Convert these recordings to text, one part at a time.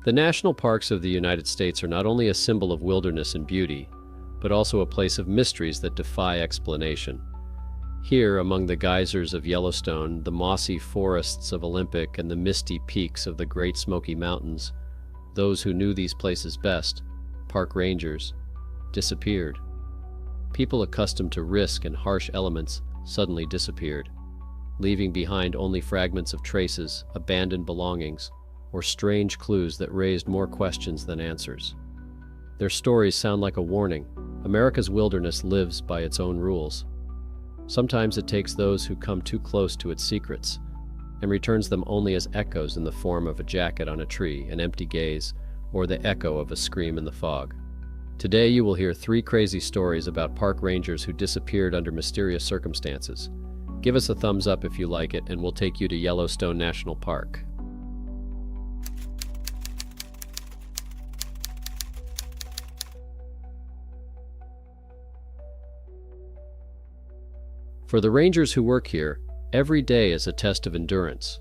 The national parks of the United States are not only a symbol of wilderness and beauty, but also a place of mysteries that defy explanation. Here, among the geysers of Yellowstone, the mossy forests of Olympic, and the misty peaks of the Great Smoky Mountains, those who knew these places best, park rangers, disappeared. People accustomed to risk and harsh elements suddenly disappeared, leaving behind only fragments of traces, abandoned belongings, or strange clues that raised more questions than answers. Their stories sound like a warning. America's wilderness lives by its own rules. Sometimes it takes those who come too close to its secrets and returns them only as echoes in the form of a jacket on a tree, an empty gaze, or the echo of a scream in the fog. Today you will hear 3 crazy stories about park rangers who disappeared under mysterious circumstances. Give us a thumbs up if you like it, and we'll take you to Yellowstone National Park. For the rangers who work here, every day is a test of endurance.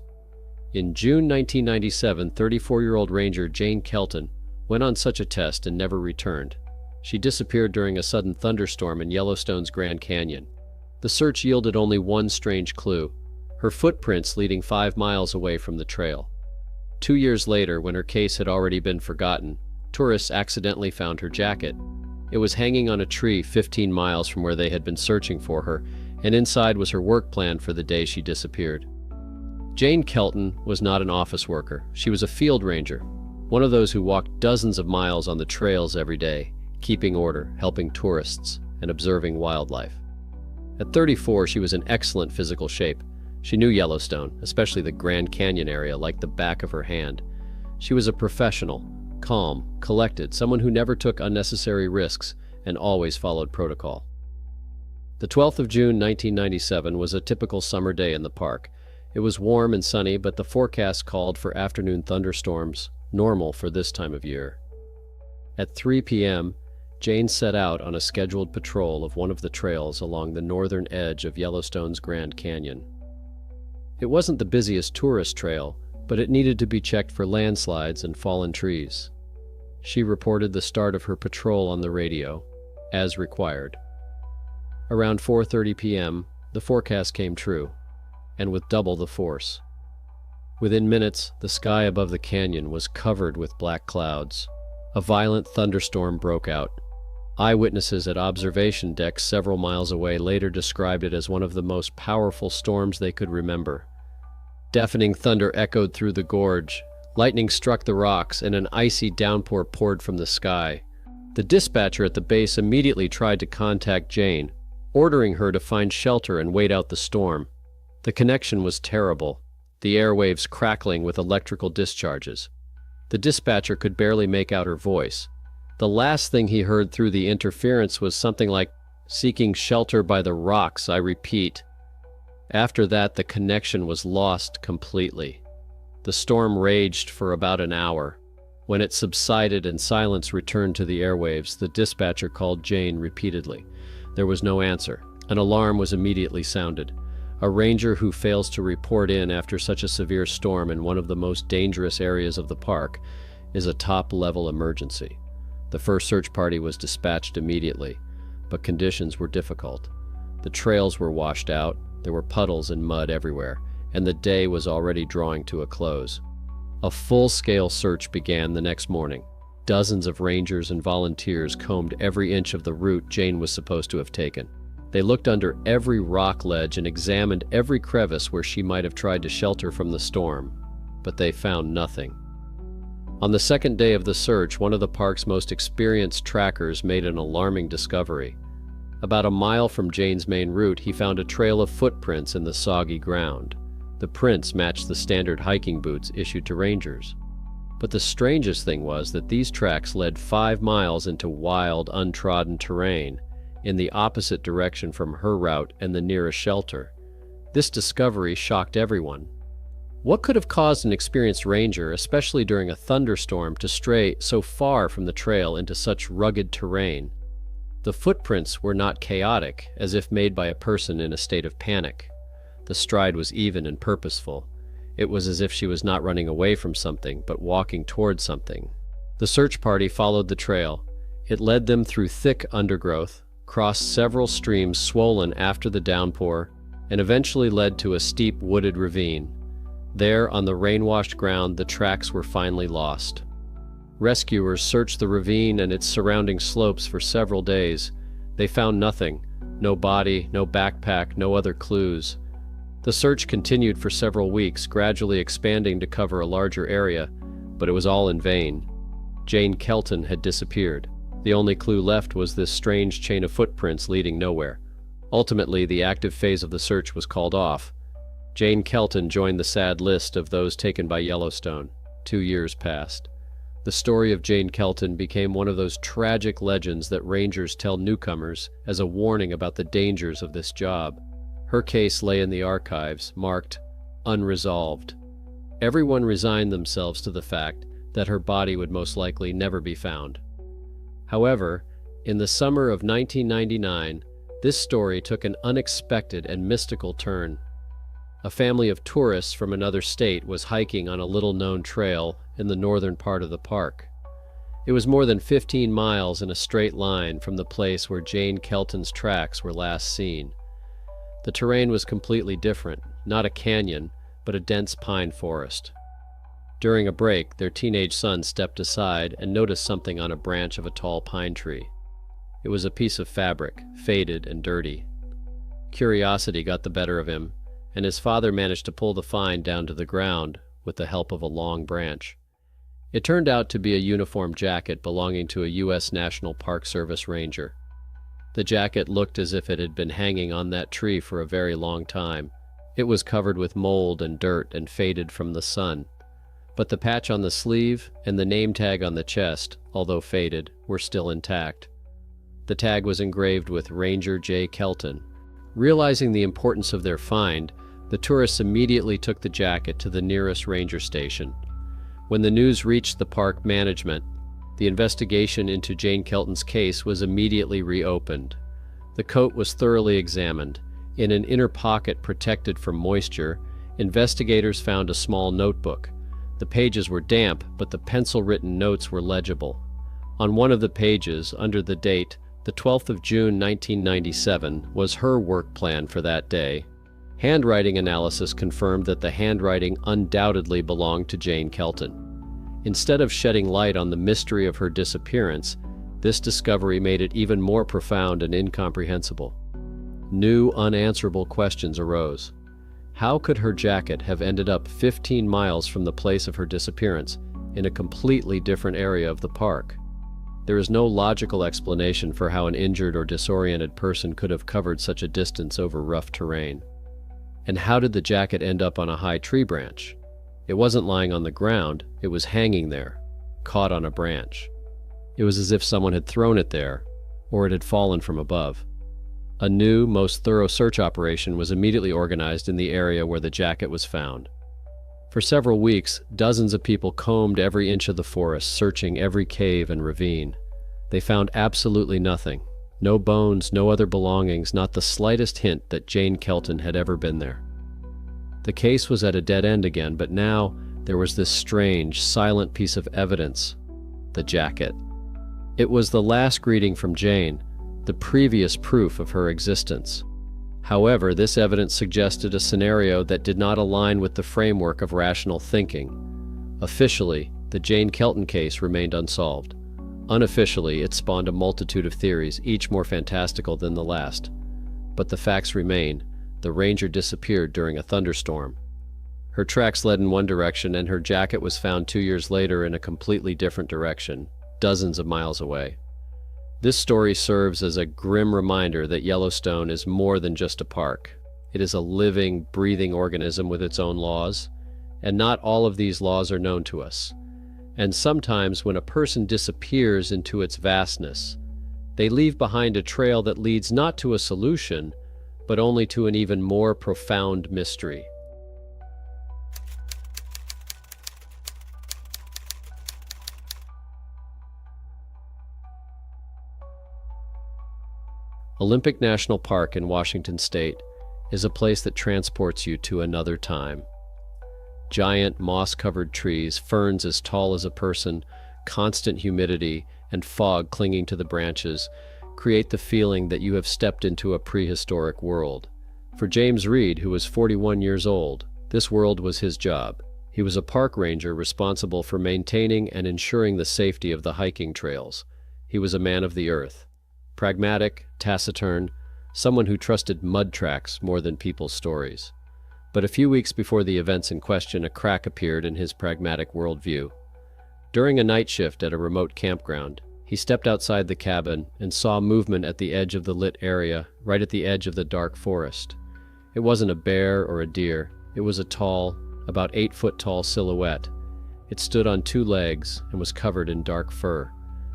In June 1997, 34-year-old ranger Jane Kelton went on such a test and never returned. She disappeared during a sudden thunderstorm in Yellowstone's Grand Canyon. The search yielded only one strange clue: her footprints leading 5 miles away from the trail. 2 years later, when her case had already been forgotten, tourists accidentally found her jacket. It was hanging on a tree 15 miles from where they had been searching for her, and inside was her work plan for the day she disappeared. Jane Kelton was not an office worker. She was a field ranger, one of those who walked dozens of miles on the trails every day, keeping order, helping tourists, and observing wildlife. At 34, she was in excellent physical shape. She knew Yellowstone, especially the Grand Canyon area, like the back of her hand. She was a professional, calm, collected, someone who never took unnecessary risks and always followed protocol. The 12th of June 1997 was a typical summer day in the park. It was warm and sunny, but the forecast called for afternoon thunderstorms, normal for this time of year. At 3 p.m., Jane set out on a scheduled patrol of one of the trails along the northern edge of Yellowstone's Grand Canyon. It wasn't the busiest tourist trail, but it needed to be checked for landslides and fallen trees. She reported the start of her patrol on the radio, as required. Around 4:30 p.m., the forecast came true, and with double the force. Within minutes, the sky above the canyon was covered with black clouds. A violent thunderstorm broke out. Eyewitnesses at observation decks several miles away later described it as one of the most powerful storms they could remember. Deafening thunder echoed through the gorge, lightning struck the rocks, and an icy downpour poured from the sky. The dispatcher at the base immediately tried to contact Jane, ordering her to find shelter and wait out the storm. The connection was terrible, the airwaves crackling with electrical discharges. The dispatcher could barely make out her voice. The last thing he heard through the interference was something like, "Seeking shelter by the rocks, I repeat." After that, the connection was lost completely. The storm raged for about an hour. When it subsided and silence returned to the airwaves, the dispatcher called Jane repeatedly. There was no answer. An alarm was immediately sounded. A ranger who fails to report in after such a severe storm in one of the most dangerous areas of the park is a top-level emergency. The first search party was dispatched immediately, but conditions were difficult. The trails were washed out, there were puddles and mud everywhere, and the day was already drawing to a close. A full-scale search began the next morning. Dozens of rangers and volunteers combed every inch of the route Jane was supposed to have taken. They looked under every rock ledge and examined every crevice where she might have tried to shelter from the storm, but they found nothing. On the second day of the search, one of the park's most experienced trackers made an alarming discovery. About a mile from Jane's main route, he found a trail of footprints in the soggy ground. The prints matched the standard hiking boots issued to rangers. But the strangest thing was that these tracks led 5 miles into wild, untrodden terrain, in the opposite direction from her route and the nearest shelter. This discovery shocked everyone. What could have caused an experienced ranger, especially during a thunderstorm, to stray so far from the trail into such rugged terrain? The footprints were not chaotic, as if made by a person in a state of panic. The stride was even and purposeful, It was as if she was not running away from something, but walking toward something. The search party followed the trail. It led them through thick undergrowth, crossed several streams swollen after the downpour, and eventually led to a steep wooded ravine. There, on the rain-washed ground, the tracks were finally lost. Rescuers searched the ravine and its surrounding slopes for several days. They found nothing. No body, no backpack, no other clues. The search continued for several weeks, gradually expanding to cover a larger area, but it was all in vain. Jane Kelton had disappeared. The only clue left was this strange chain of footprints leading nowhere. Ultimately, the active phase of the search was called off. Jane Kelton joined the sad list of those taken by Yellowstone. 2 years passed. The story of Jane Kelton became one of those tragic legends that rangers tell newcomers as a warning about the dangers of this job. Her case lay in the archives, marked unresolved. Everyone resigned themselves to the fact that her body would most likely never be found. However, in the summer of 1999, this story took an unexpected and mystical turn. A family of tourists from another state was hiking on a little-known trail in the northern part of the park. It was more than 15 miles in a straight line from the place where Jane Kelton's tracks were last seen. The terrain was completely different, not a canyon, but a dense pine forest. During a break, their teenage son stepped aside and noticed something on a branch of a tall pine tree. It was a piece of fabric, faded and dirty. Curiosity got the better of him, and his father managed to pull the find down to the ground with the help of a long branch. It turned out to be a uniform jacket belonging to a U.S. National Park Service ranger. The jacket looked as if it had been hanging on that tree for a very long time. It was covered with mold and dirt and faded from the sun. But the patch on the sleeve and the name tag on the chest, although faded, were still intact. The tag was engraved with Ranger J. Kelton. Realizing the importance of their find, the tourists immediately took the jacket to the nearest ranger station. When the news reached the park management, the investigation into Jane Kelton's case was immediately reopened. The coat was thoroughly examined. In an inner pocket protected from moisture, investigators found a small notebook. The pages were damp, but the pencil-written notes were legible. On one of the pages, under the date, the 12th of June 1997, was her work plan for that day. Handwriting analysis confirmed that the handwriting undoubtedly belonged to Jane Kelton. Instead of shedding light on the mystery of her disappearance, this discovery made it even more profound and incomprehensible. New, unanswerable questions arose. How could her jacket have ended up 15 miles from the place of her disappearance, in a completely different area of the park? There is no logical explanation for how an injured or disoriented person could have covered such a distance over rough terrain. And how did the jacket end up on a high tree branch? It wasn't lying on the ground, it was hanging there, caught on a branch. It was as if someone had thrown it there, or it had fallen from above. A new, most thorough search operation was immediately organized in the area where the jacket was found. For several weeks, dozens of people combed every inch of the forest, searching every cave and ravine. They found absolutely nothing. No bones, no other belongings, not the slightest hint that Jane Kelton had ever been there. The case was at a dead end again, but now there was this strange, silent piece of evidence: the jacket. It was the last greeting from Jane, the previous proof of her existence. However, this evidence suggested a scenario that did not align with the framework of rational thinking. Officially, the Jane Kelton case remained unsolved. Unofficially, it spawned a multitude of theories, each more fantastical than the last. But the facts remain: the ranger disappeared during a thunderstorm. Her tracks led in one direction, and her jacket was found 2 years later in a completely different direction, dozens of miles away. This story serves as a grim reminder that Yellowstone is more than just a park. It is a living, breathing organism with its own laws, and not all of these laws are known to us. And sometimes when a person disappears into its vastness, they leave behind a trail that leads not to a solution, but only to an even more profound mystery. Olympic National Park in Washington State is a place that transports you to another time. Giant, moss-covered trees, ferns as tall as a person, constant humidity, and fog clinging to the branches create the feeling that you have stepped into a prehistoric world. For James Reed, who was 41 years old, this world was his job. He was a park ranger responsible for maintaining and ensuring the safety of the hiking trails. He was a man of the earth, pragmatic, taciturn, someone who trusted mud tracks more than people's stories. But a few weeks before the events in question, a crack appeared in his pragmatic worldview. During a night shift at a remote campground, he stepped outside the cabin and saw movement at the edge of the lit area, right at the edge of the dark forest. It wasn't a bear or a deer. It was a tall, about 8-foot-tall silhouette. It stood on 2 legs and was covered in dark fur.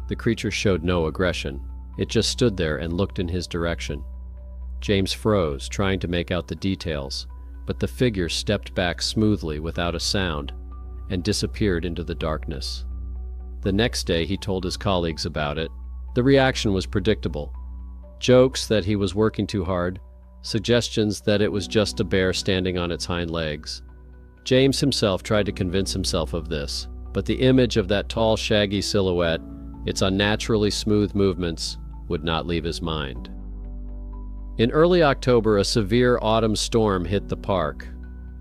The creature showed no aggression. It just stood there and looked in his direction. James froze, trying to make out the details, but the figure stepped back smoothly without a sound and disappeared into the darkness. The next day he told his colleagues about it. The reaction was predictable. Jokes that he was working too hard, suggestions that it was just a bear standing on its hind legs. James himself tried to convince himself of this, but the image of that tall, shaggy silhouette, its unnaturally smooth movements, would not leave his mind. In early October, a severe autumn storm hit the park.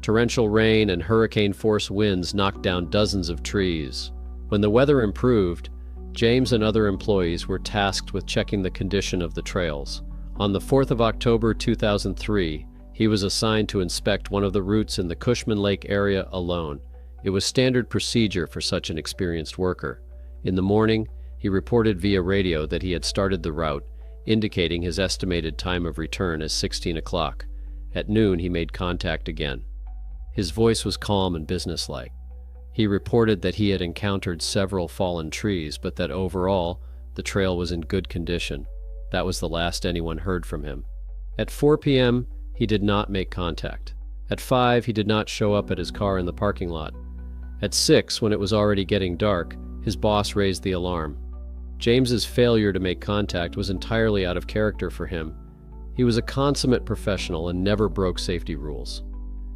Torrential rain and hurricane-force winds knocked down dozens of trees. When the weather improved, James and other employees were tasked with checking the condition of the trails. On the 4th of October 2003, he was assigned to inspect one of the routes in the Cushman Lake area alone. It was standard procedure for such an experienced worker. In the morning, he reported via radio that he had started the route, indicating his estimated time of return as 16 o'clock. At noon, he made contact again. His voice was calm and businesslike. He reported that he had encountered several fallen trees, but that overall, the trail was in good condition. That was the last anyone heard from him. At 4 p.m., he did not make contact. At 5, he did not show up at his car in the parking lot. At 6, when it was already getting dark, his boss raised the alarm. James's failure to make contact was entirely out of character for him. He was a consummate professional and never broke safety rules.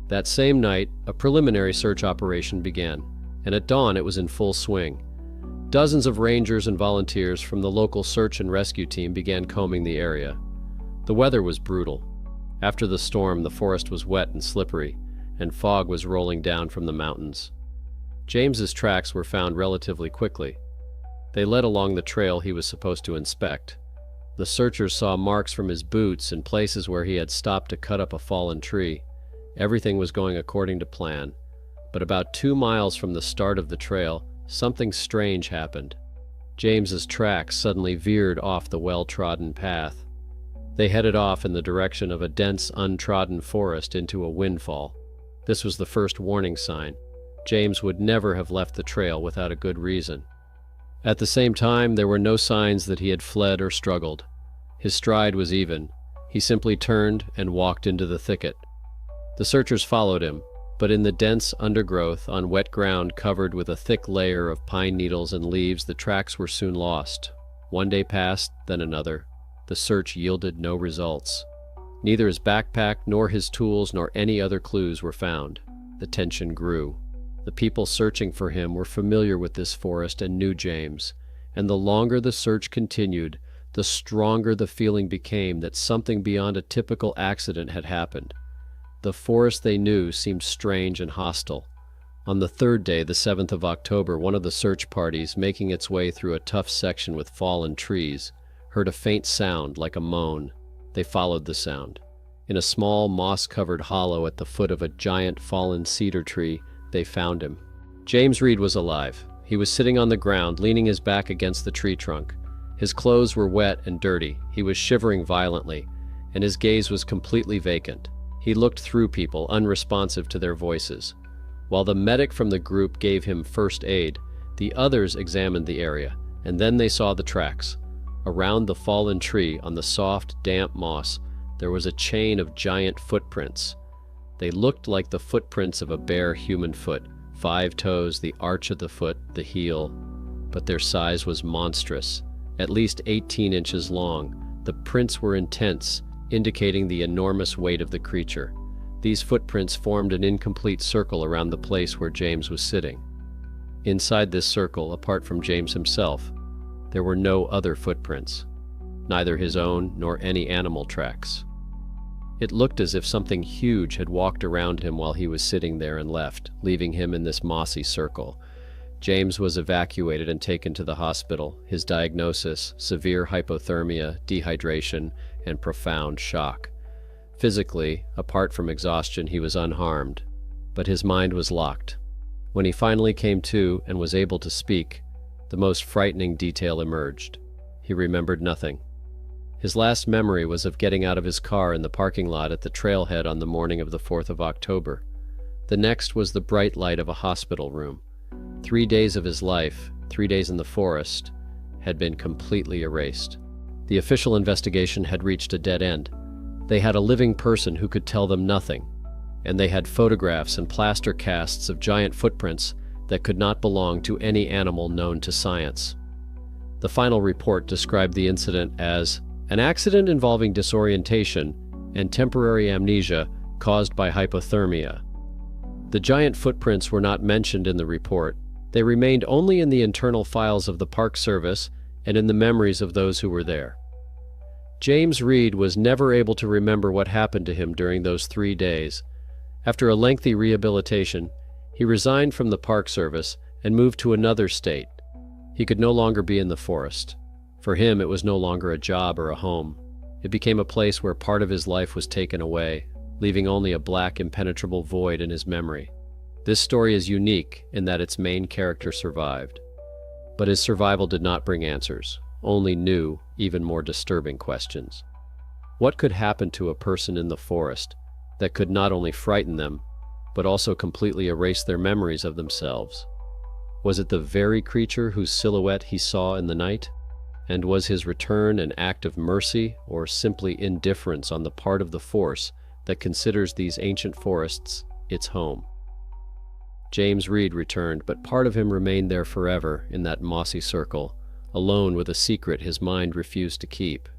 That same night, a preliminary search operation began, and at dawn it was in full swing. Dozens of rangers and volunteers from the local search and rescue team began combing the area. The weather was brutal. After the storm, the forest was wet and slippery, and fog was rolling down from the mountains. James's tracks were found relatively quickly. They led along the trail he was supposed to inspect. The searchers saw marks from his boots in places where he had stopped to cut up a fallen tree. Everything was going according to plan, but about 2 miles from the start of the trail, something strange happened. James's tracks suddenly veered off the well-trodden path. They headed off in the direction of a dense, untrodden forest into a windfall. This was the first warning sign. James would never have left the trail without a good reason. At the same time, there were no signs that he had fled or struggled. His stride was even. He simply turned and walked into the thicket. The searchers followed him, but in the dense undergrowth, on wet ground covered with a thick layer of pine needles and leaves, the tracks were soon lost. One day passed, then another. The search yielded no results. Neither his backpack, nor his tools, nor any other clues were found. The tension grew. The people searching for him were familiar with this forest and knew James, and the longer the search continued, the stronger the feeling became that something beyond a typical accident had happened. The forest they knew seemed strange and hostile. On the 3rd day, the 7th of October, one of the search parties, making its way through a tough section with fallen trees, heard a faint sound like a moan. They followed the sound. In a small, moss-covered hollow at the foot of a giant fallen cedar tree, they found him. James Reed was alive. He was sitting on the ground, leaning his back against the tree trunk. His clothes were wet and dirty. He was shivering violently, and his gaze was completely vacant. He looked through people, unresponsive to their voices. While the medic from the group gave him first aid, the others examined the area, and then they saw the tracks. Around the fallen tree, on the soft, damp moss, there was a chain of giant footprints. They looked like the footprints of a bare human foot, 5 toes, the arch of the foot, the heel. But their size was monstrous, at least 18 inches long. The prints were intense, indicating the enormous weight of the creature. These footprints formed an incomplete circle around the place where James was sitting. Inside this circle, apart from James himself, there were no other footprints, neither his own nor any animal tracks. It looked as if something huge had walked around him while he was sitting there and left, leaving him in this mossy circle. James was evacuated and taken to the hospital. His diagnosis: severe hypothermia, dehydration, and profound shock. Physically, apart from exhaustion, he was unharmed, but his mind was locked. When he finally came to and was able to speak, the most frightening detail emerged. He remembered nothing. His last memory was of getting out of his car in the parking lot at the trailhead on the morning of the 4th of October. The next was the bright light of a hospital room. 3 days of his life, 3 days in the forest, had been completely erased. The official investigation had reached a dead end. They had a living person who could tell them nothing, and they had photographs and plaster casts of giant footprints that could not belong to any animal known to science. The final report described the incident as an accident involving disorientation and temporary amnesia caused by hypothermia. The giant footprints were not mentioned in the report. They remained only in the internal files of the Park Service and in the memories of those who were there. James Reed was never able to remember what happened to him during those 3 days. After a lengthy rehabilitation, he resigned from the Park Service and moved to another state. He could no longer be in the forest. For him, it was no longer a job or a home. It became a place where part of his life was taken away, leaving only a black, impenetrable void in his memory. This story is unique in that its main character survived. But his survival did not bring answers, only new, even more disturbing questions. What could happen to a person in the forest that could not only frighten them, but also completely erase their memories of themselves? Was it the very creature whose silhouette he saw in the night? And was his return an act of mercy or simply indifference on the part of the force that considers these ancient forests its home? James Reed returned, but part of him remained there forever in that mossy circle, alone with a secret his mind refused to keep.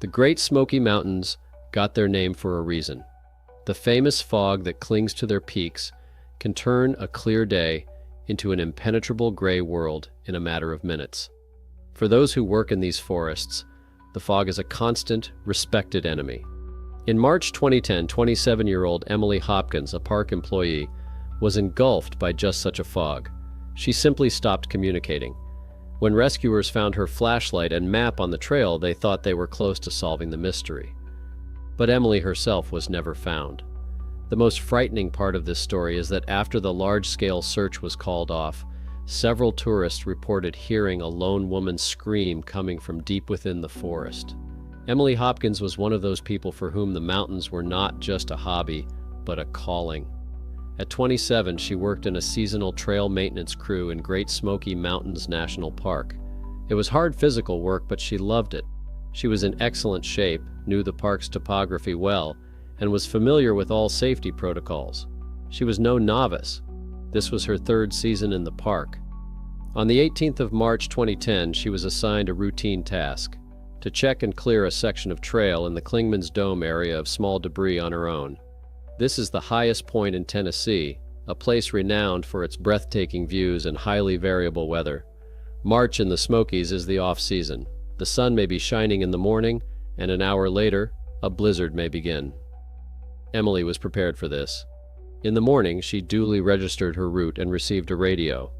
The Great Smoky Mountains got their name for a reason. The famous fog that clings to their peaks can turn a clear day into an impenetrable gray world in a matter of minutes. For those who work in these forests, the fog is a constant, respected enemy. In March 2010, 27-year-old Emily Hopkins, a park employee, was engulfed by just such a fog. She simply stopped communicating. When rescuers found her flashlight and map on the trail, they thought they were close to solving the mystery. But Emily herself was never found. The most frightening part of this story is that after the large-scale search was called off, several tourists reported hearing a lone woman scream coming from deep within the forest. Emily Hopkins was one of those people for whom the mountains were not just a hobby, but a calling. At 27, she worked in a seasonal trail maintenance crew in Great Smoky Mountains National Park. It was hard physical work, but she loved it. She was in excellent shape, knew the park's topography well, and was familiar with all safety protocols. She was no novice. This was her 3rd season in the park. On the 18th of March 2010, she was assigned a routine task: to check and clear a section of trail in the Clingman's Dome area of small debris on her own. This is the highest point in Tennessee, a place renowned for its breathtaking views and highly variable weather. March in the Smokies is the off-season. The sun may be shining in the morning, and an hour later, a blizzard may begin. Emily was prepared for this. In the morning, she duly registered her route and received a radio.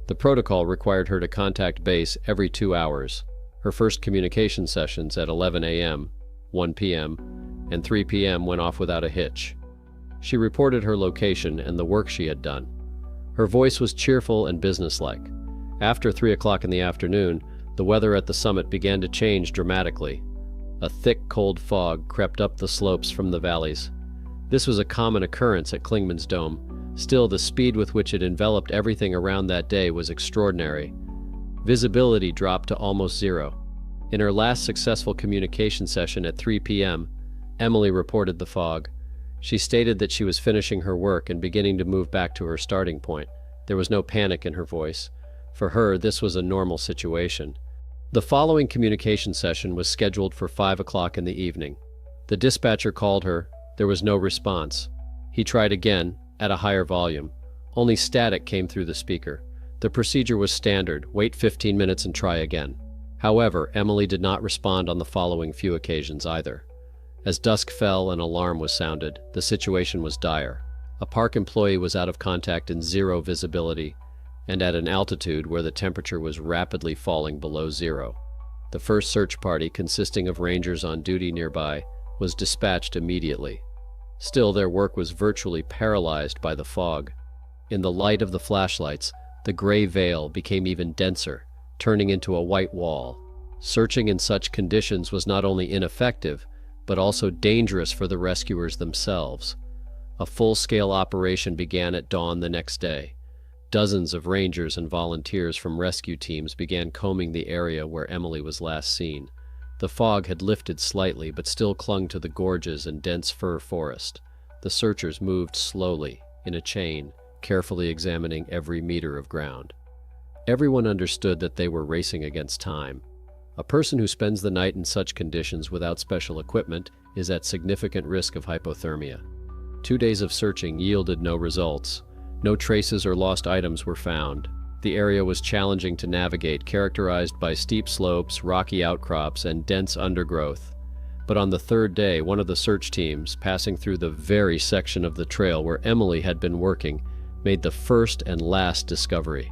The protocol required her to contact base every 2 hours. Her first communication sessions at 11 a.m., 1 p.m., and 3 p.m. went off without a hitch. She reported her location and the work she had done. Her voice was cheerful and businesslike. After 3 o'clock in the afternoon, the weather at the summit began to change dramatically. A thick, cold fog crept up the slopes from the valleys. This was a common occurrence at Clingman's Dome. Still, the speed with which it enveloped everything around that day was extraordinary. Visibility dropped to almost zero. In her last successful communication session at 3 p.m., Emily reported the fog. She stated that she was finishing her work and beginning to move back to her starting point. There was no panic in her voice. For her, this was a normal situation. The following communication session was scheduled for 5 o'clock in the evening. The dispatcher called her. There was no response. He tried again, at a higher volume. Only static came through the speaker. The procedure was standard: wait 15 minutes and try again. However, Emily did not respond on the following few occasions either. As dusk fell, an alarm was sounded. The situation was dire. A park employee was out of contact in zero visibility, and at an altitude where the temperature was rapidly falling below zero. The first search party, consisting of rangers on duty nearby, was dispatched immediately. Still, their work was virtually paralyzed by the fog. In the light of the flashlights, the gray veil became even denser, turning into a white wall. Searching in such conditions was not only ineffective, but also dangerous for the rescuers themselves. A full-scale operation began at dawn the next day. Dozens of rangers and volunteers from rescue teams began combing the area where Emily was last seen. The fog had lifted slightly, but still clung to the gorges and dense fir forest. The searchers moved slowly, in a chain, carefully examining every meter of ground. Everyone understood that they were racing against time. A person who spends the night in such conditions without special equipment is at significant risk of hypothermia. 2 days of searching yielded no results. No traces or lost items were found. The area was challenging to navigate, characterized by steep slopes, rocky outcrops, and dense undergrowth. But on the third day, one of the search teams, passing through the very section of the trail where Emily had been working, made the first and last discovery.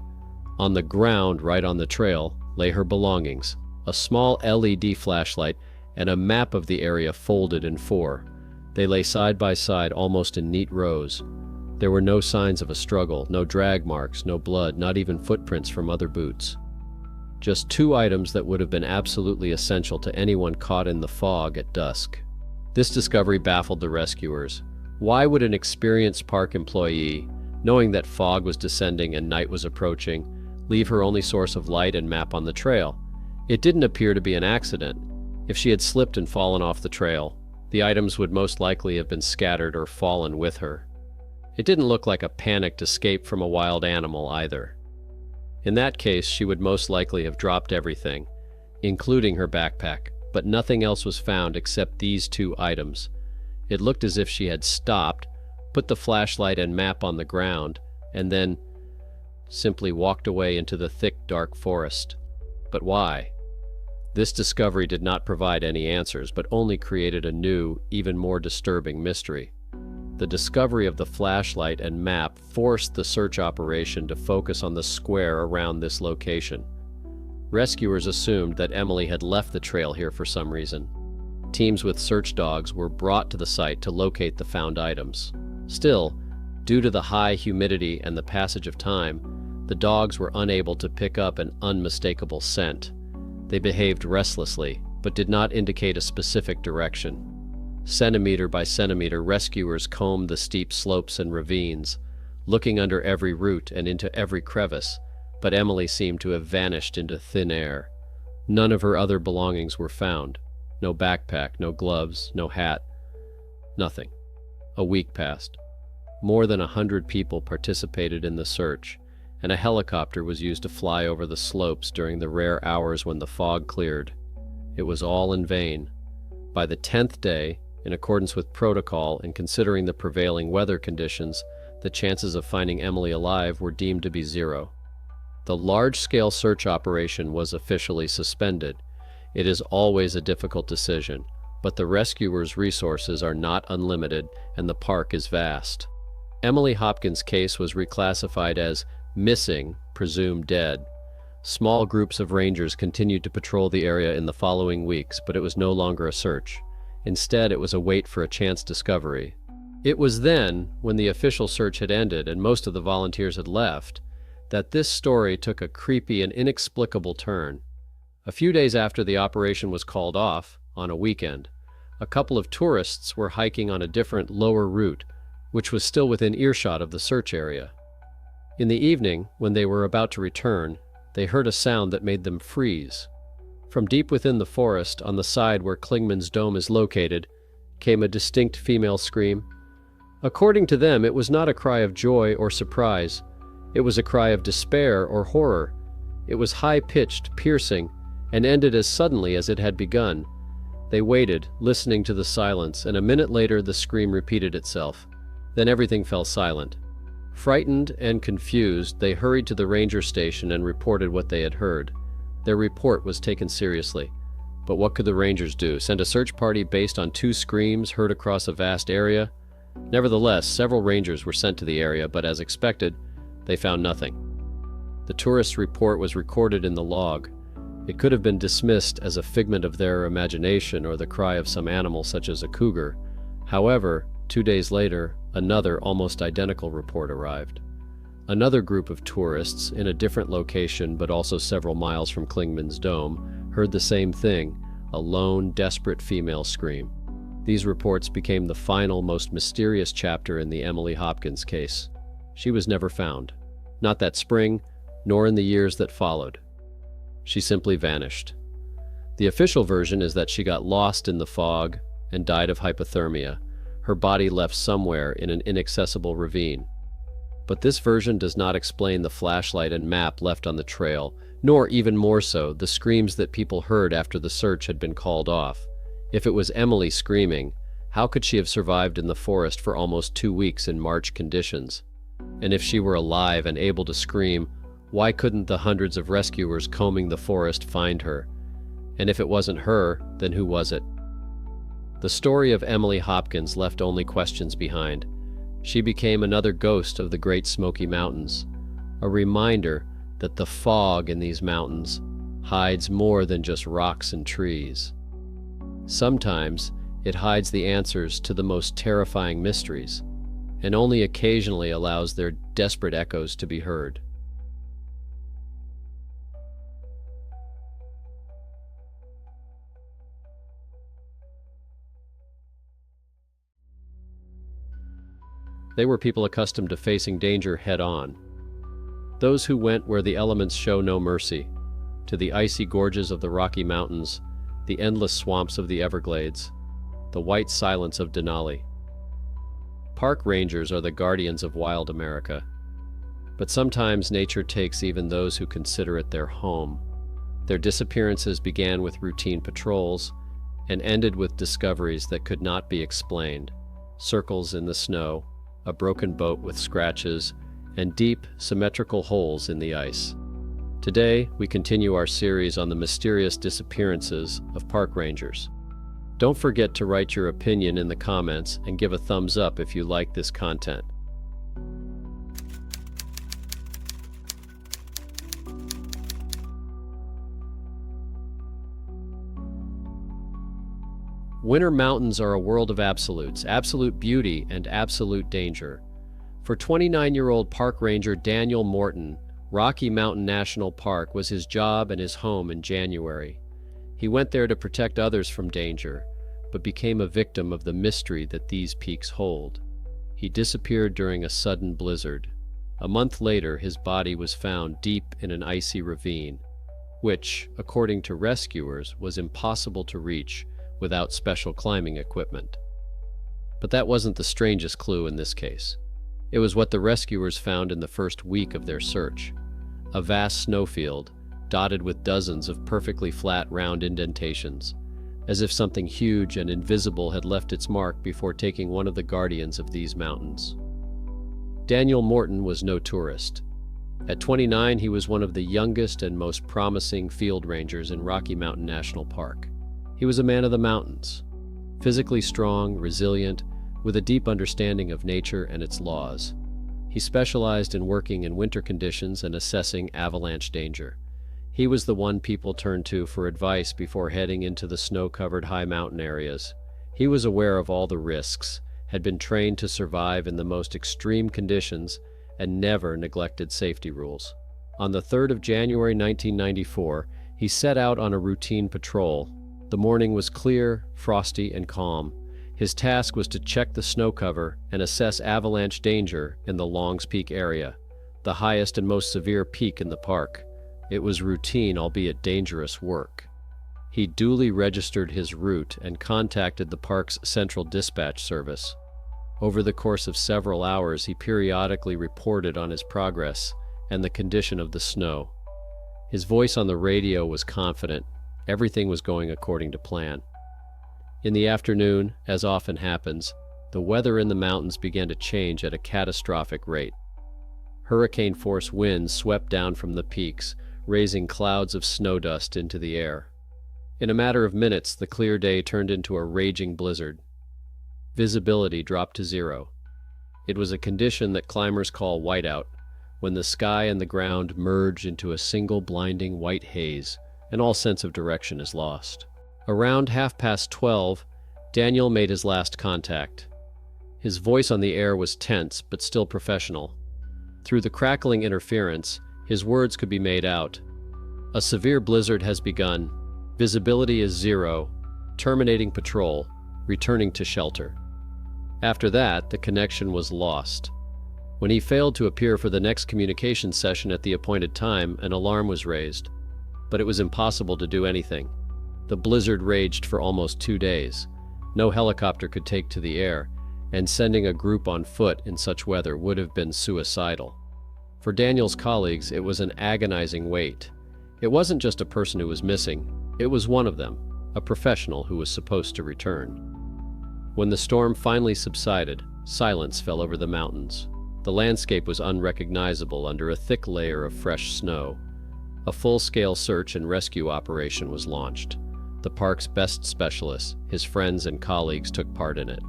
On the ground, right on the trail, lay her belongings: a small LED flashlight and a map of the area folded in 4. They lay side by side, almost in neat rows. There were no signs of a struggle, no drag marks, no blood, not even footprints from other boots. Just 2 items that would have been absolutely essential to anyone caught in the fog at dusk. This discovery baffled the rescuers. Why would an experienced park employee, knowing that fog was descending and night was approaching, leave her only source of light and map on the trail? It didn't appear to be an accident. If she had slipped and fallen off the trail, the items would most likely have been scattered or fallen with her. It didn't look like a panicked escape from a wild animal either. In that case, she would most likely have dropped everything, including her backpack, but nothing else was found except these 2 items. It looked as if she had stopped, put the flashlight and map on the ground, and then simply walked away into the thick, dark forest. But why? This discovery did not provide any answers, but only created a new, even more disturbing mystery. The discovery of the flashlight and map forced the search operation to focus on the square around this location. Rescuers assumed that Emily had left the trail here for some reason. Teams with search dogs were brought to the site to locate the found items. Still, due to the high humidity and the passage of time, the dogs were unable to pick up an unmistakable scent. They behaved restlessly, but did not indicate a specific direction. Centimeter by centimeter, rescuers combed the steep slopes and ravines, looking under every root and into every crevice, but Emily seemed to have vanished into thin air. None of her other belongings were found. No backpack, no gloves, no hat. Nothing. A week passed. More than 100 people participated in the search, and a helicopter was used to fly over the slopes during the rare hours when the fog cleared. It was all in vain. By the 10th day, in accordance with protocol and considering the prevailing weather conditions, the chances of finding Emily alive were deemed to be 0. The large-scale search operation was officially suspended. It is always a difficult decision, but the rescuers' resources are not unlimited and the park is vast. Emily Hopkins' case was reclassified as missing, presumed dead. Small groups of rangers continued to patrol the area in the following weeks, but it was no longer a search. Instead, it was a wait for a chance discovery. It was then, when the official search had ended and most of the volunteers had left, that this story took a creepy and inexplicable turn. A few days after the operation was called off, on a weekend, a couple of tourists were hiking on a different, lower route, which was still within earshot of the search area. In the evening, when they were about to return, they heard a sound that made them freeze. From deep within the forest, on the side where Klingman's Dome is located, came a distinct female scream. According to them, it was not a cry of joy or surprise. It was a cry of despair or horror, It was high-pitched, piercing, and ended as suddenly as it had begun. They waited, listening to the silence, and a minute later the scream repeated itself. Then everything fell silent. Frightened and confused, they hurried to the ranger station and reported what they had heard. Their report was taken seriously. But what could the rangers do? Send a search party based on 2 screams heard across a vast area? Nevertheless, several rangers were sent to the area, but as expected, they found nothing. The tourist's report was recorded in the log. It could have been dismissed as a figment of their imagination or the cry of some animal such as a cougar. However, 2 days later, another almost identical report arrived. Another group of tourists, in a different location but also several miles from Klingman's Dome, heard the same thing, a lone, desperate female scream. These reports became the final, most mysterious chapter in the Emily Hopkins case. She was never found. Not that spring, nor in the years that followed. She simply vanished. The official version is that she got lost in the fog and died of hypothermia, her body left somewhere in an inaccessible ravine. But this version does not explain the flashlight and map left on the trail, nor, even more so, the screams that people heard after the search had been called off. If it was Emily screaming, how could she have survived in the forest for almost 2 weeks in March conditions? And if she were alive and able to scream, why couldn't the hundreds of rescuers combing the forest find her? And if it wasn't her, then who was it? The story of Emily Hopkins left only questions behind. She became another ghost of the Great Smoky Mountains, a reminder that the fog in these mountains hides more than just rocks and trees. Sometimes it hides the answers to the most terrifying mysteries, and only occasionally allows their desperate echoes to be heard. They were people accustomed to facing danger head-on. Those who went where the elements show no mercy, to the icy gorges of the Rocky Mountains, the endless swamps of the Everglades, the white silence of Denali. Park rangers are the guardians of wild America. But sometimes nature takes even those who consider it their home. Their disappearances began with routine patrols and ended with discoveries that could not be explained. Circles in the snow, a broken boat with scratches, and deep, symmetrical holes in the ice. Today, we continue our series on the mysterious disappearances of park rangers. Don't forget to write your opinion in the comments and give a thumbs up if you like this content. Winter mountains are a world of absolutes, absolute beauty and absolute danger. For 29-year-old park ranger Daniel Morton, Rocky Mountain National Park was his job and his home in January. He went there to protect others from danger, but became a victim of the mystery that these peaks hold. He disappeared during a sudden blizzard. A month later, his body was found deep in an icy ravine, which, according to rescuers, was impossible to reach without special climbing equipment. But that wasn't the strangest clue in this case. It was what the rescuers found in the first week of their search. A vast snowfield, dotted with dozens of perfectly flat, round indentations, as if something huge and invisible had left its mark before taking one of the guardians of these mountains. Daniel Morton was no tourist. At 29, he was one of the youngest and most promising field rangers in Rocky Mountain National Park. He was a man of the mountains, physically strong, resilient, with a deep understanding of nature and its laws. He specialized in working in winter conditions and assessing avalanche danger. He was the one people turned to for advice before heading into the snow-covered high mountain areas. He was aware of all the risks, had been trained to survive in the most extreme conditions, and never neglected safety rules. On the 3rd of January 1994, he set out on a routine patrol. The morning was clear, frosty, and calm. His task was to check the snow cover and assess avalanche danger in the Longs Peak area, the highest and most severe peak in the park. It was routine, albeit dangerous work. He duly registered his route and contacted the park's central dispatch service. Over the course of several hours, he periodically reported on his progress and the condition of the snow. His voice on the radio was confident. Everything was going according to plan. In the afternoon, as often happens, the weather in the mountains began to change at a catastrophic rate. Hurricane-force winds swept down from the peaks, raising clouds of snow dust into the air. In a matter of minutes, the clear day turned into a raging blizzard. Visibility dropped to zero. It was a condition that climbers call whiteout, when the sky and the ground merge into a single blinding white haze, and all sense of direction is lost. Around 12:30, Daniel made his last contact. His voice on the air was tense, but still professional. Through the crackling interference, his words could be made out. "A severe blizzard has begun. Visibility is zero. Terminating patrol. Returning to shelter." After that, the connection was lost. When he failed to appear for the next communication session at the appointed time, an alarm was raised. But it was impossible to do anything. The blizzard raged for almost 2 days. No helicopter could take to the air, and sending a group on foot in such weather would have been suicidal. For Daniel's colleagues, it was an agonizing wait. It wasn't just a person who was missing, it was one of them, a professional who was supposed to return. When the storm finally subsided, silence fell over the mountains. The landscape was unrecognizable under a thick layer of fresh snow. A full-scale search and rescue operation was launched. The park's best specialists, his friends and colleagues, took part in it.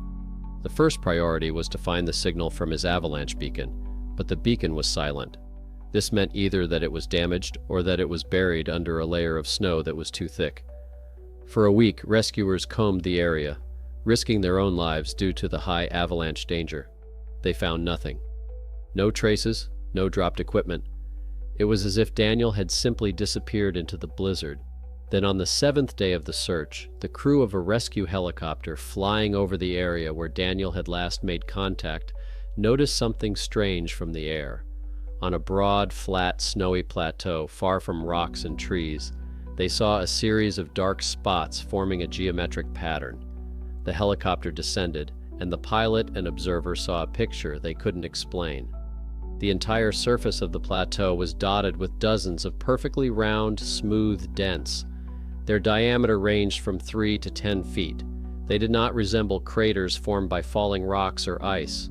The first priority was to find the signal from his avalanche beacon, but the beacon was silent. This meant either that it was damaged or that it was buried under a layer of snow that was too thick. For a week, rescuers combed the area, risking their own lives due to the high avalanche danger. They found nothing. No traces, no dropped equipment. It was as if Daniel had simply disappeared into the blizzard. Then on the 7th day of the search, the crew of a rescue helicopter flying over the area where Daniel had last made contact noticed something strange from the air. On a broad, flat, snowy plateau far from rocks and trees, they saw a series of dark spots forming a geometric pattern. The helicopter descended, and the pilot and observer saw a picture they couldn't explain. The entire surface of the plateau was dotted with dozens of perfectly round, smooth dents. Their diameter ranged from 3 to 10 feet. They did not resemble craters formed by falling rocks or ice.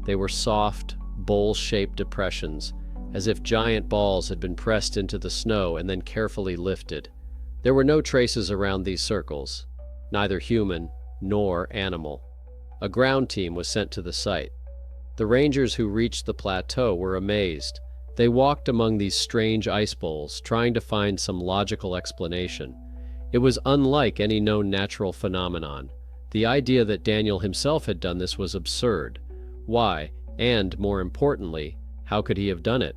They were soft, bowl-shaped depressions, as if giant balls had been pressed into the snow and then carefully lifted. There were no traces around these circles, neither human nor animal. A ground team was sent to the site. The rangers who reached the plateau were amazed. They walked among these strange ice bowls, trying to find some logical explanation. It was unlike any known natural phenomenon. The idea that Daniel himself had done this was absurd. Why, and more importantly, how could he have done it?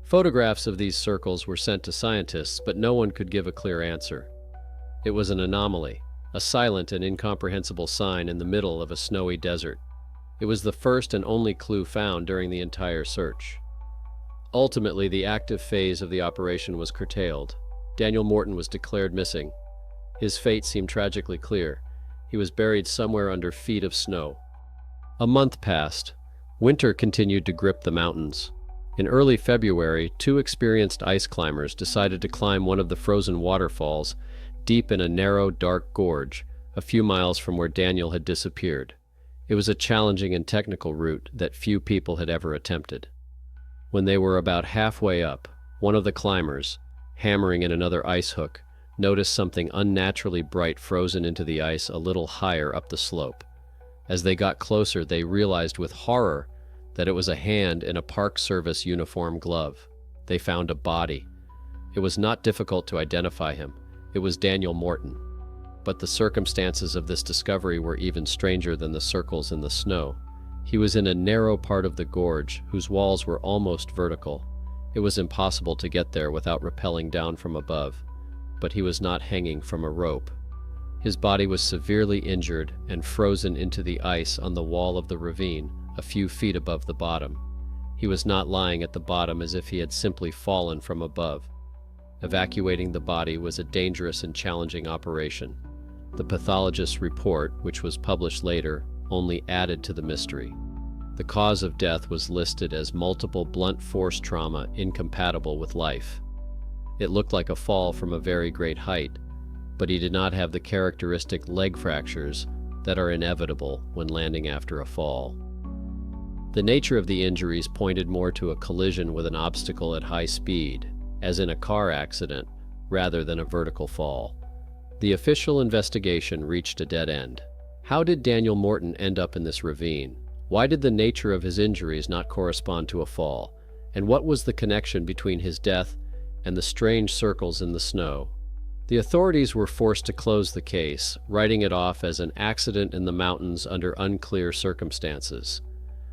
Photographs of these circles were sent to scientists, but no one could give a clear answer. It was an anomaly, a silent and incomprehensible sign in the middle of a snowy desert. It was the first and only clue found during the entire search. Ultimately, the active phase of the operation was curtailed. Daniel Morton was declared missing. His fate seemed tragically clear. He was buried somewhere under feet of snow. A month passed. Winter continued to grip the mountains. In early February, 2 experienced ice climbers decided to climb one of the frozen waterfalls deep in a narrow, dark gorge, a few miles from where Daniel had disappeared. It was a challenging and technical route that few people had ever attempted. When they were about halfway up, one of the climbers, hammering in another ice hook, noticed something unnaturally bright frozen into the ice a little higher up the slope. As they got closer, they realized with horror that it was a hand in a Park Service uniform glove. They found a body. It was not difficult to identify him. It was Daniel Morton. But the circumstances of this discovery were even stranger than the circles in the snow. He was in a narrow part of the gorge whose walls were almost vertical. It was impossible to get there without rappelling down from above, but he was not hanging from a rope. His body was severely injured and frozen into the ice on the wall of the ravine, a few feet above the bottom. He was not lying at the bottom as if he had simply fallen from above. Evacuating the body was a dangerous and challenging operation. The pathologist's report, which was published later, only added to the mystery. The cause of death was listed as multiple blunt force trauma incompatible with life. It looked like a fall from a very great height, but he did not have the characteristic leg fractures that are inevitable when landing after a fall. The nature of the injuries pointed more to a collision with an obstacle at high speed, as in a car accident, rather than a vertical fall. The official investigation reached a dead end. How did Daniel Morton end up in this ravine? Why did the nature of his injuries not correspond to a fall? And what was the connection between his death and the strange circles in the snow? The authorities were forced to close the case, writing it off as an accident in the mountains under unclear circumstances.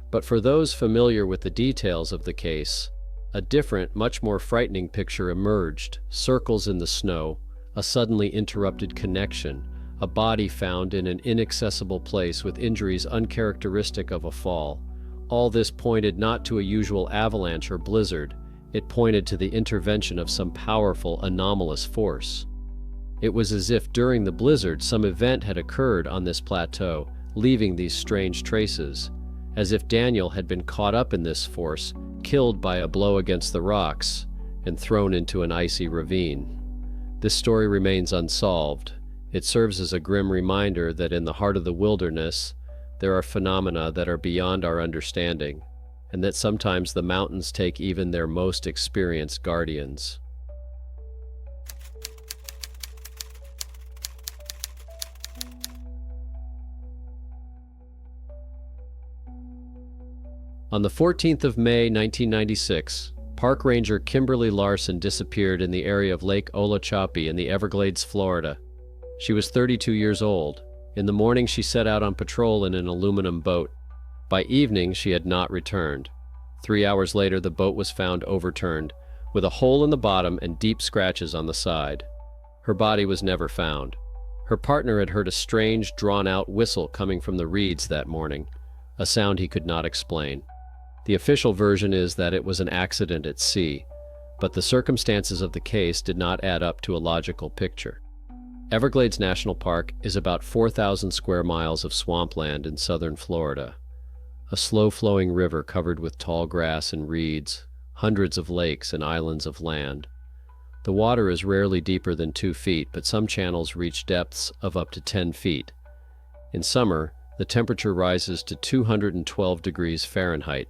But for those familiar with the details of the case, a different, much more frightening picture emerged: circles in the snow, a suddenly interrupted connection, a body found in an inaccessible place with injuries uncharacteristic of a fall. All this pointed not to a usual avalanche or blizzard. It pointed to the intervention of some powerful, anomalous force. It was as if during the blizzard some event had occurred on this plateau, leaving these strange traces, as if Daniel had been caught up in this force, killed by a blow against the rocks, and thrown into an icy ravine. This story remains unsolved. It serves as a grim reminder that in the heart of the wilderness, there are phenomena that are beyond our understanding, and that sometimes the mountains take even their most experienced guardians. On the 14th of May, 1996, Park Ranger Kimberly Larson disappeared in the area of Lake Okeechobee in the Everglades, Florida. She was 32 years old. In the morning, she set out on patrol in an aluminum boat. By evening, she had not returned. 3 hours later, the boat was found overturned, with a hole in the bottom and deep scratches on the side. Her body was never found. Her partner had heard a strange, drawn-out whistle coming from the reeds that morning, a sound he could not explain. The official version is that it was an accident at sea, but the circumstances of the case did not add up to a logical picture. Everglades National Park is about 4,000 square miles of swampland in southern Florida. A slow-flowing river covered with tall grass and reeds, hundreds of lakes and islands of land. The water is rarely deeper than 2 feet, but some channels reach depths of up to 10 feet. In summer, the temperature rises to 212 degrees Fahrenheit.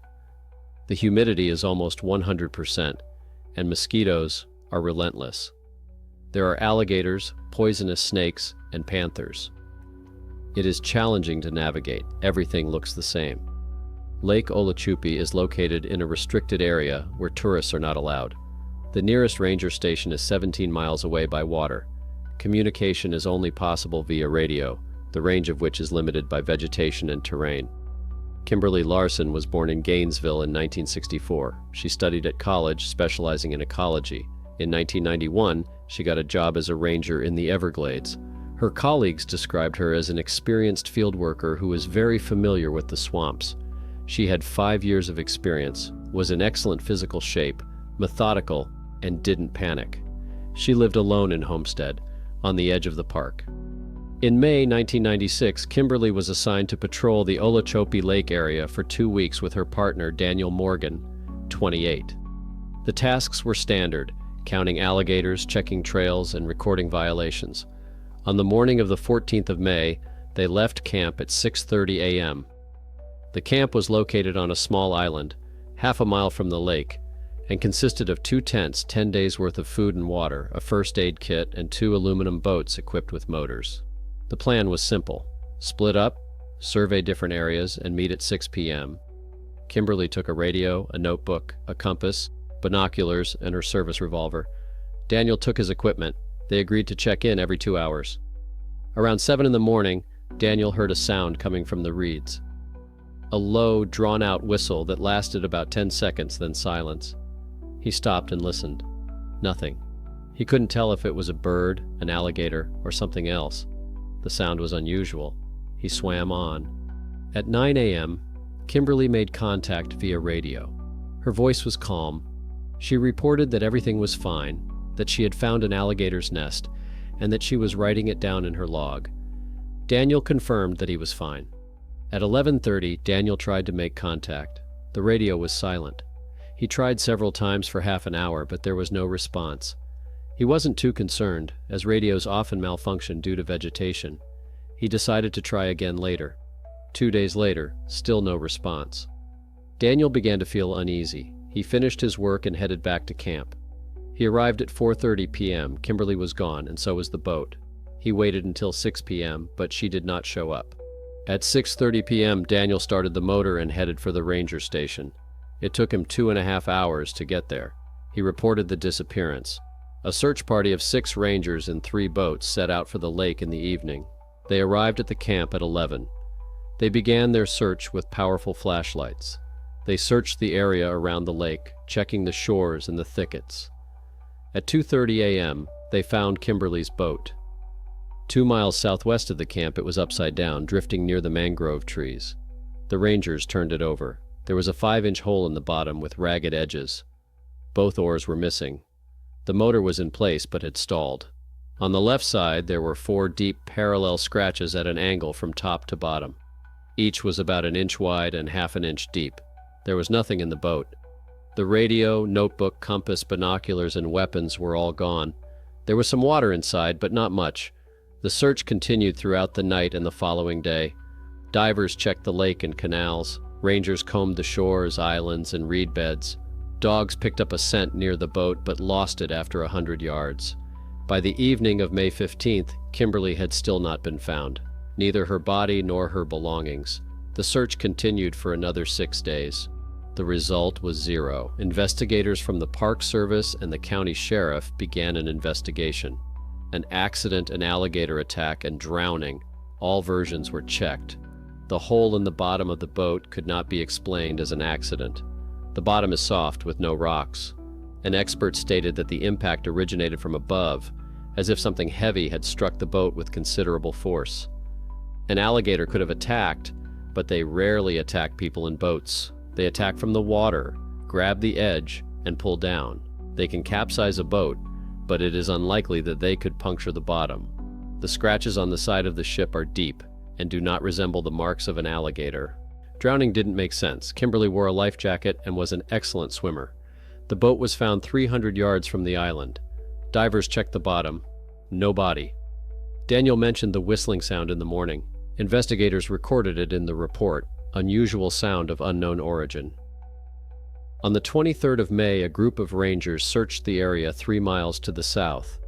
The humidity is almost 100%, and mosquitoes are relentless. There are alligators, poisonous snakes, and panthers. It is challenging to navigate. Everything looks the same. Lake Okeechobee is located in a restricted area where tourists are not allowed. The nearest ranger station is 17 miles away by water. Communication is only possible via radio, the range of which is limited by vegetation and terrain. Kimberly Larson was born in Gainesville in 1964. She studied at college, specializing in ecology. In 1991, she got a job as a ranger in the Everglades. Her colleagues described her as an experienced field worker who was very familiar with the swamps. She had 5 years of experience, was in excellent physical shape, methodical, and didn't panic. She lived alone in Homestead, on the edge of the park. In May 1996, Kimberly was assigned to patrol the Okeechobee Lake area for 2 weeks with her partner, Daniel Morgan, 28. The tasks were standard: counting alligators, checking trails, and recording violations. On the morning of the 14th of May, they left camp at 6:30 a.m. The camp was located on a small island, half a mile from the lake, and consisted of 2 tents, 10 days' worth of food and water, a first aid kit, and 2 aluminum boats equipped with motors. The plan was simple: split up, survey different areas, and meet at 6 p.m. Kimberly took a radio, a notebook, a compass, binoculars, and her service revolver. Daniel took his equipment. They agreed to check in every 2 hours. Around 7 in the morning, Daniel heard a sound coming from the reeds. A low, drawn-out whistle that lasted about 10 seconds, then silence. He stopped and listened. Nothing. He couldn't tell if it was a bird, an alligator, or something else. The sound was unusual. He swam on. At 9 a.m., Kimberly made contact via radio. Her voice was calm. She reported that everything was fine, that she had found an alligator's nest, and that she was writing it down in her log. Daniel confirmed that he was fine. At 11:30, Daniel tried to make contact. The radio was silent. He tried several times for half an hour, but there was no response. He wasn't too concerned, as radios often malfunction due to vegetation. He decided to try again later. 2 days later, still no response. Daniel began to feel uneasy. He finished his work and headed back to camp. He arrived at 4:30 p.m. Kimberly was gone, and so was the boat. He waited until 6 p.m., but she did not show up. At 6:30 p.m., Daniel started the motor and headed for the ranger station. It took him 2.5 hours to get there. He reported the disappearance. A search party of 6 rangers and 3 boats set out for the lake in the evening. They arrived at the camp at 11. They began their search with powerful flashlights. They searched the area around the lake, checking the shores and the thickets. At 2:30 a.m., they found Kimberly's boat. 2 miles southwest of the camp, it was upside down, drifting near the mangrove trees. The rangers turned it over. There was a 5-inch hole in the bottom with ragged edges. Both oars were missing. The motor was in place but had stalled. On the left side, there were 4 deep parallel scratches at an angle from top to bottom. Each was about 1 inch wide and half an inch deep. There was nothing in the boat. The radio, notebook, compass, binoculars, and weapons were all gone. There was some water inside, but not much. The search continued throughout the night and the following day. Divers checked the lake and canals. Rangers combed the shores, islands, and reed beds. Dogs picked up a scent near the boat, but lost it after 100 yards. By the evening of May 15th, Kimberly had still not been found. Neither her body nor her belongings. The search continued for another 6 days. The result was 0. Investigators from the Park Service and the county sheriff began an investigation. An accident, an alligator attack, and drowning. All versions were checked. The hole in the bottom of the boat could not be explained as an accident. The bottom is soft with no rocks. An expert stated that the impact originated from above, as if something heavy had struck the boat with considerable force. An alligator could have attacked, but they rarely attack people in boats. They attack from the water, grab the edge, and pull down. They can capsize a boat, but it is unlikely that they could puncture the bottom. The scratches on the side of the ship are deep and do not resemble the marks of an alligator. Drowning didn't make sense. Kimberly wore a life jacket and was an excellent swimmer. The boat was found 300 yards from the island. Divers checked the bottom. No body. Daniel mentioned the whistling sound in the morning. Investigators recorded it in the report. Unusual sound of unknown origin. On the 23rd of May, a group of rangers searched the area 3 miles to the south.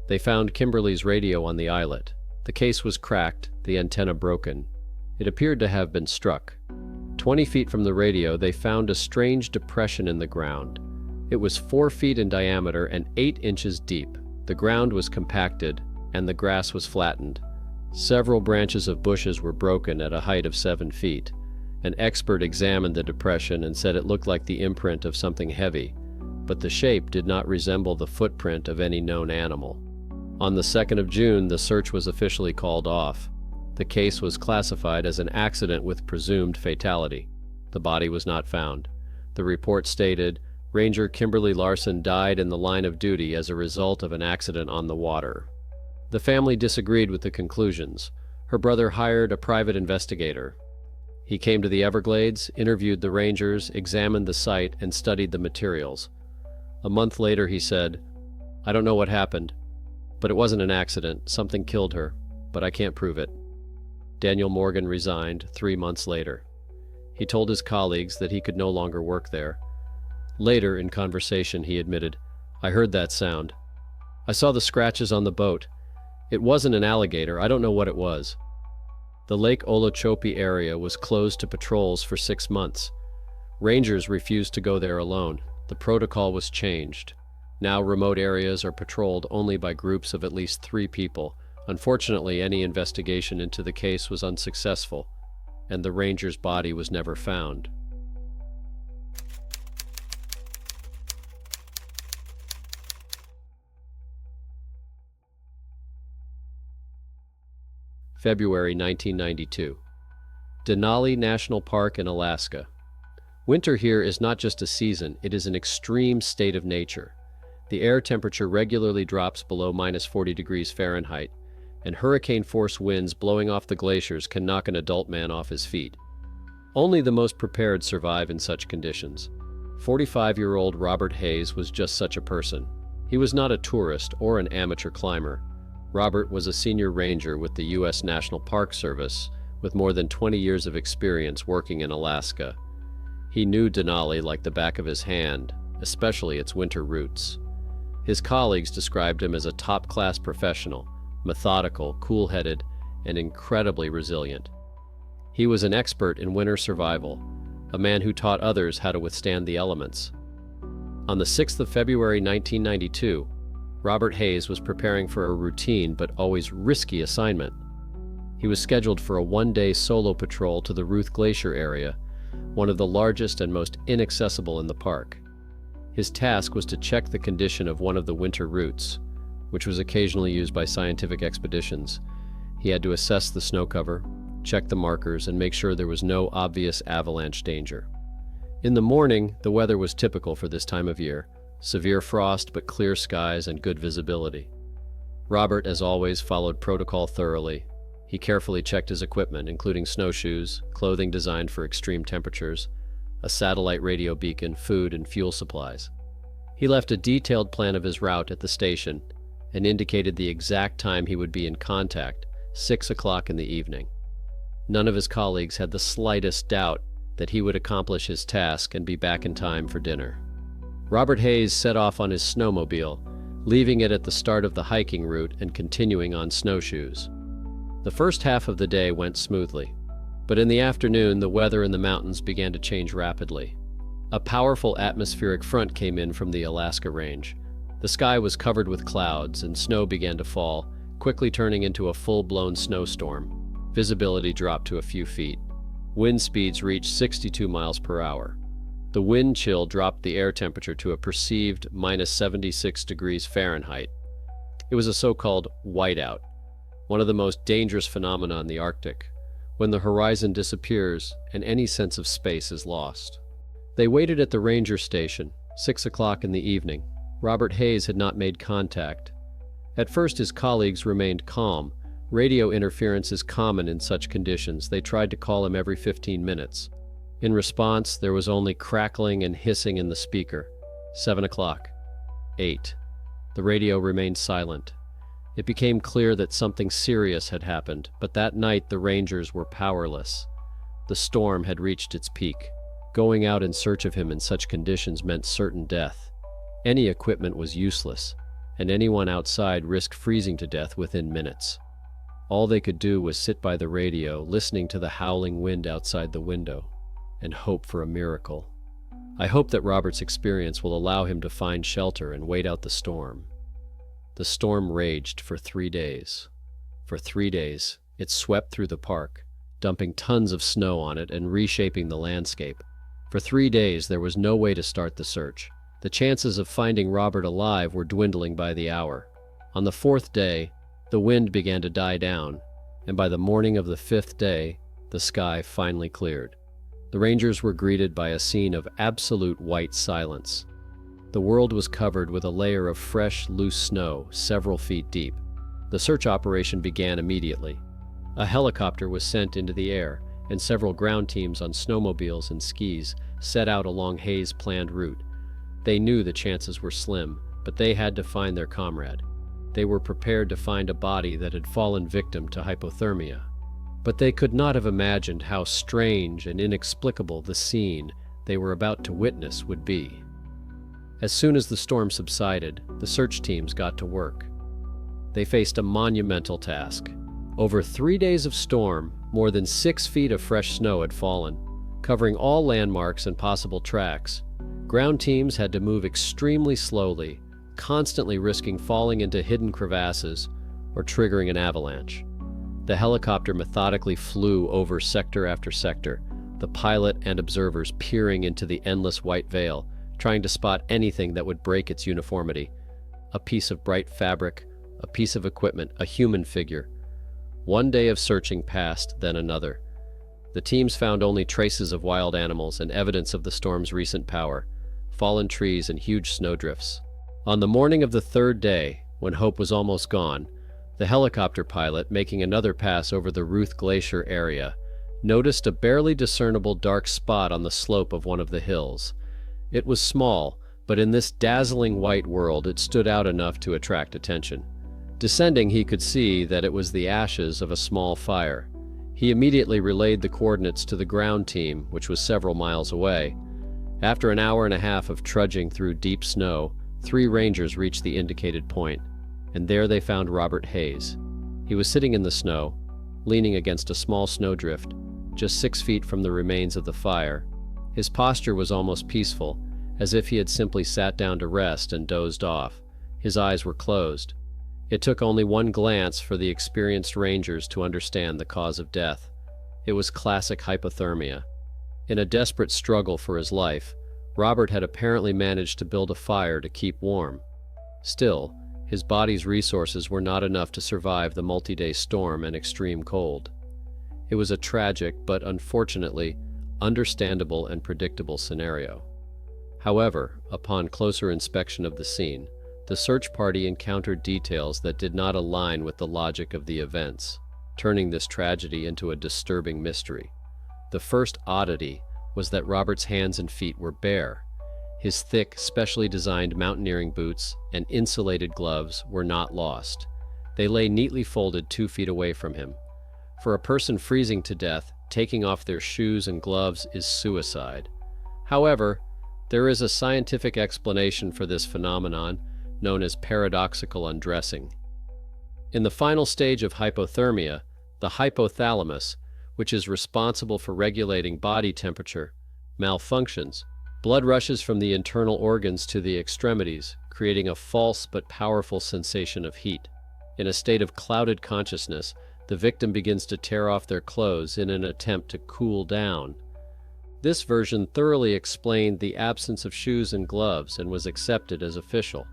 They found Kimberly's radio on the islet. The case was cracked, the antenna broken. It appeared to have been struck. 20 feet from the radio, they found a strange depression in the ground. It was 4 feet in diameter and 8 inches deep. The ground was compacted, and the grass was flattened. Several branches of bushes were broken at a height of 7 feet. An expert examined the depression and said it looked like the imprint of something heavy, but the shape did not resemble the footprint of any known animal. On the 2nd of June, the search was officially called off. The case was classified as an accident with presumed fatality. The body was not found. The report stated, Ranger Kimberly Larson died in the line of duty as a result of an accident on the water. The family disagreed with the conclusions. Her brother hired a private investigator. He came to the Everglades, interviewed the rangers, examined the site, and studied the materials. A month later, he said, I don't know what happened, but it wasn't an accident. Something killed her, but I can't prove it. Daniel Morgan resigned 3 months later. He told his colleagues that he could no longer work there. Later, in conversation, he admitted, I heard that sound. I saw the scratches on the boat. It wasn't an alligator. I don't know what it was. The Lake Okeechobee area was closed to patrols for 6 months. Rangers refused to go there alone. The protocol was changed. Now remote areas are patrolled only by groups of at least 3 people. Unfortunately, any investigation into the case was unsuccessful, and the ranger's body was never found. February 1992. Denali National Park in Alaska. Winter here is not just a season, it is an extreme state of nature. The air temperature regularly drops below -40 degrees Fahrenheit, and hurricane-force winds blowing off the glaciers can knock an adult man off his feet. Only the most prepared survive in such conditions. 45-year-old Robert Hayes was just such a person. He was not a tourist or an amateur climber. Robert was a senior ranger with the U.S. National Park Service, with more than 20 years of experience working in Alaska. He knew Denali like the back of his hand, especially its winter routes. His colleagues described him as a top-class professional, methodical, cool-headed, and incredibly resilient. He was an expert in winter survival, a man who taught others how to withstand the elements. On the 6th of February 1992, Robert Hayes was preparing for a routine but always risky assignment. He was scheduled for a one-day solo patrol to the Ruth Glacier area, one of the largest and most inaccessible in the park. His task was to check the condition of one of the winter routes, which was occasionally used by scientific expeditions. He had to assess the snow cover, check the markers, and make sure there was no obvious avalanche danger. In the morning, the weather was typical for this time of year: severe frost but clear skies and good visibility. Robert, as always, followed protocol thoroughly. He carefully checked his equipment, including snowshoes, clothing designed for extreme temperatures, a satellite radio beacon, food, and fuel supplies. He left a detailed plan of his route at the station and indicated the exact time he would be in contact, 6 o'clock in the evening. None of his colleagues had the slightest doubt that he would accomplish his task and be back in time for dinner. Robert Hayes set off on his snowmobile, leaving it at the start of the hiking route and continuing on snowshoes. The first half of the day went smoothly, but in the afternoon the weather in the mountains began to change rapidly. A powerful atmospheric front came in from the Alaska range. The sky was covered with clouds and snow began to fall, quickly turning into a full-blown snowstorm. Visibility dropped to a few feet. Wind speeds reached 62 miles per hour. The wind chill dropped the air temperature to a perceived minus 76 degrees Fahrenheit. It was a so-called whiteout, one of the most dangerous phenomena in the Arctic, when the horizon disappears and any sense of space is lost. They waited at the ranger station, 6 o'clock in the evening. Robert Hayes had not made contact. At first his colleagues remained calm. Radio interference is common in such conditions. They tried to call him every 15 minutes. In response, there was only crackling and hissing in the speaker. 7 o'clock. 8. The radio remained silent. It became clear that something serious had happened, but that night the Rangers were powerless. The storm had reached its peak. Going out in search of him in such conditions meant certain death. Any equipment was useless, and anyone outside risked freezing to death within minutes. All they could do was sit by the radio, listening to the howling wind outside the window, and hope for a miracle. I hope that Robert's experience will allow him to find shelter and wait out the storm. The storm raged for 3 days. For 3 days, it swept through the park, dumping tons of snow on it and reshaping the landscape. For 3 days, there was no way to start the search. The chances of finding Robert alive were dwindling by the hour. On the 4th day, the wind began to die down, and by the morning of the 5th day, the sky finally cleared. The Rangers were greeted by a scene of absolute white silence. The world was covered with a layer of fresh, loose snow several feet deep. The search operation began immediately. A helicopter was sent into the air, and several ground teams on snowmobiles and skis set out along Hayes' planned route. They knew the chances were slim, but they had to find their comrade. They were prepared to find a body that had fallen victim to hypothermia. But they could not have imagined how strange and inexplicable the scene they were about to witness would be. As soon as the storm subsided, the search teams got to work. They faced a monumental task. Over 3 days of storm, more than 6 feet of fresh snow had fallen, covering all landmarks and possible tracks. Ground teams had to move extremely slowly, constantly risking falling into hidden crevasses or triggering an avalanche. The helicopter methodically flew over sector after sector, the pilot and observers peering into the endless white veil, trying to spot anything that would break its uniformity. A piece of bright fabric, a piece of equipment, a human figure. One day of searching passed, then another. The teams found only traces of wild animals and evidence of the storm's recent power, fallen trees and huge snowdrifts. On the morning of the 3rd day, when hope was almost gone, the helicopter pilot, making another pass over the Ruth Glacier area, noticed a barely discernible dark spot on the slope of one of the hills. It was small, But in this dazzling white world, it stood out enough to attract attention. Descending, he could see that it was the ashes of a small fire. He immediately relayed the coordinates to the ground team, which was several miles away. After an hour and a half of trudging through deep snow, 3 rangers reached the indicated point, and there they found Robert Hayes. He was sitting in the snow, leaning against a small snowdrift, just 6 feet from the remains of the fire. His posture was almost peaceful, as if he had simply sat down to rest and dozed off. His eyes were closed. It took only one glance for the experienced rangers to understand the cause of death. It was classic hypothermia. In a desperate struggle for his life, Robert had apparently managed to build a fire to keep warm. Still, his body's resources were not enough to survive the multi-day storm and extreme cold. It was a tragic, but unfortunately, understandable and predictable scenario. However, upon closer inspection of the scene, the search party encountered details that did not align with the logic of the events, turning this tragedy into a disturbing mystery. The first oddity was that Robert's hands and feet were bare. His thick, specially designed mountaineering boots and insulated gloves were not lost. They lay neatly folded 2 feet away from him. For a person freezing to death, taking off their shoes and gloves is suicide. However, there is a scientific explanation for this phenomenon, known as paradoxical undressing. In the final stage of hypothermia, the hypothalamus, which is responsible for regulating body temperature, malfunctions. Blood rushes from the internal organs to the extremities, creating a false but powerful sensation of heat. In a state of clouded consciousness, the victim begins to tear off their clothes in an attempt to cool down. This version thoroughly explained the absence of shoes and gloves and was accepted as official.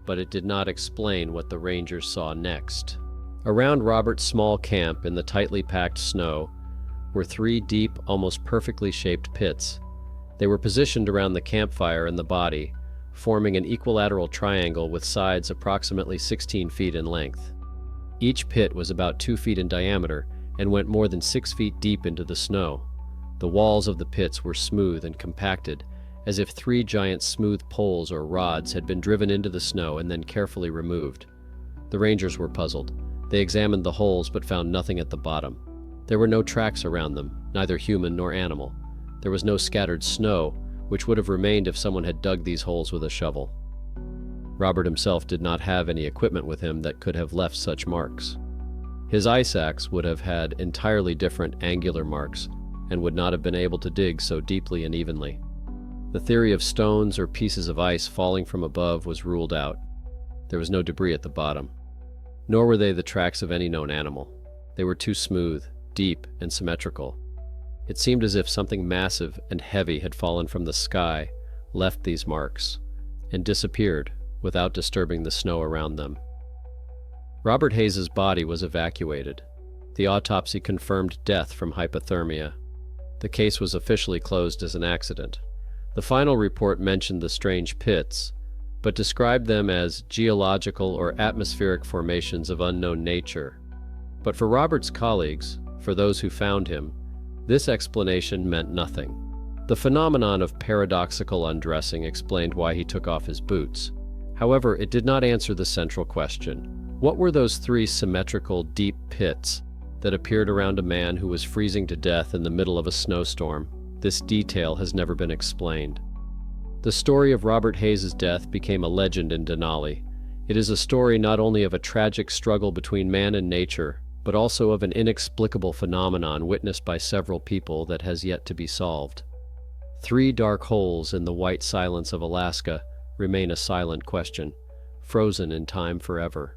But it did not explain what the rangers saw next. Around Robert's small camp in the tightly packed snow were 3 deep, almost perfectly shaped pits. They were positioned around the campfire and the body, forming an equilateral triangle with sides approximately 16 feet in length. Each pit was about 2 feet in diameter and went more than 6 feet deep into the snow. The walls of the pits were smooth and compacted, as if 3 giant smooth poles or rods had been driven into the snow and then carefully removed. The rangers were puzzled. They examined the holes but found nothing at the bottom. There were no tracks around them, neither human nor animal. There was no scattered snow, which would have remained if someone had dug these holes with a shovel. Robert himself did not have any equipment with him that could have left such marks. His ice axe would have had entirely different angular marks and would not have been able to dig so deeply and evenly. The theory of stones or pieces of ice falling from above was ruled out. There was no debris at the bottom. Nor were they the tracks of any known animal. They were too smooth, deep, and symmetrical. It seemed as if something massive and heavy had fallen from the sky, left these marks, and disappeared without disturbing the snow around them. Robert Hayes's body was evacuated. The autopsy confirmed death from hypothermia. The case was officially closed as an accident. The final report mentioned the strange pits, but described them as geological or atmospheric formations of unknown nature. But for Robert's colleagues, for those who found him, this explanation meant nothing. The phenomenon of paradoxical undressing explained why he took off his boots. However, it did not answer the central question. What were those 3 symmetrical, deep pits that appeared around a man who was freezing to death in the middle of a snowstorm? This detail has never been explained. The story of Robert Hayes's death became a legend in Denali. It is a story not only of a tragic struggle between man and nature, but also of an inexplicable phenomenon witnessed by several people that has yet to be solved. 3 dark holes in the white silence of Alaska remain a silent question, frozen in time forever.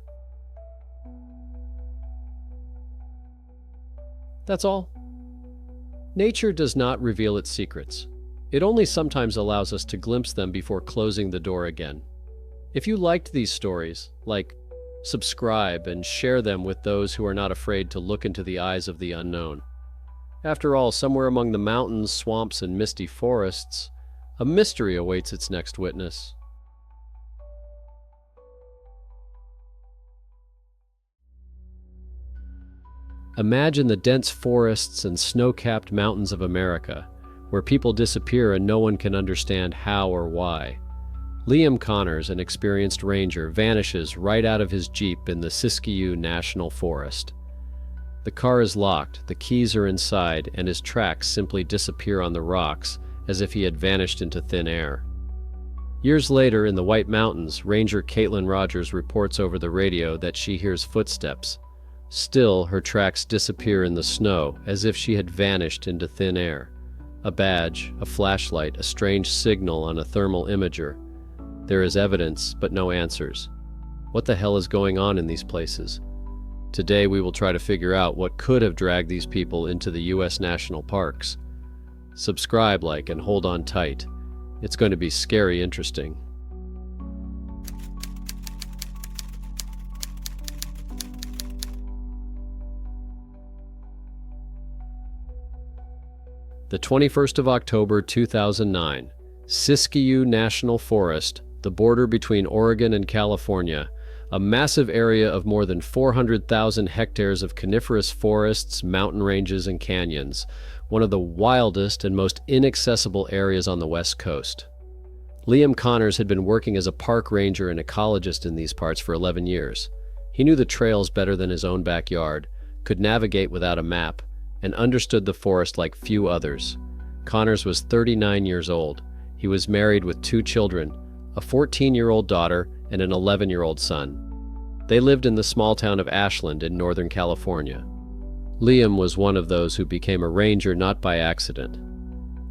That's all. Nature does not reveal its secrets. It only sometimes allows us to glimpse them before closing the door again. If you liked these stories, subscribe and share them with those who are not afraid to look into the eyes of the unknown. After all, somewhere among the mountains, swamps, and misty forests, a mystery awaits its next witness. Imagine the dense forests and snow-capped mountains of America, where people disappear and no one can understand how or why. Liam Connors, an experienced ranger, vanishes right out of his Jeep in the Siskiyou National Forest. The car is locked, the keys are inside, and his tracks simply disappear on the rocks as if he had vanished into thin air. Years later, in the White Mountains, Ranger Caitlin Rogers reports over the radio that she hears footsteps. Still, her tracks disappear in the snow as if she had vanished into thin air. A badge, a flashlight, a strange signal on a thermal imager. There is evidence, but no answers. What the hell is going on in these places? Today we will try to figure out what could have dragged these people into the U.S. national parks. Subscribe, like, and hold on tight. It's going to be scary interesting. The 21st of October 2009, Siskiyou National Forest, the border between Oregon and California, a massive area of more than 400,000 hectares of coniferous forests, mountain ranges, and canyons, one of the wildest and most inaccessible areas on the West Coast. Liam Connors had been working as a park ranger and ecologist in these parts for 11 years. He knew the trails better than his own backyard, could navigate without a map, and understood the forest like few others. Connors was 39 years old. He was married with 2 children, a 14-year-old daughter and an 11-year-old son. They lived in the small town of Ashland in Northern California. Liam was one of those who became a ranger not by accident.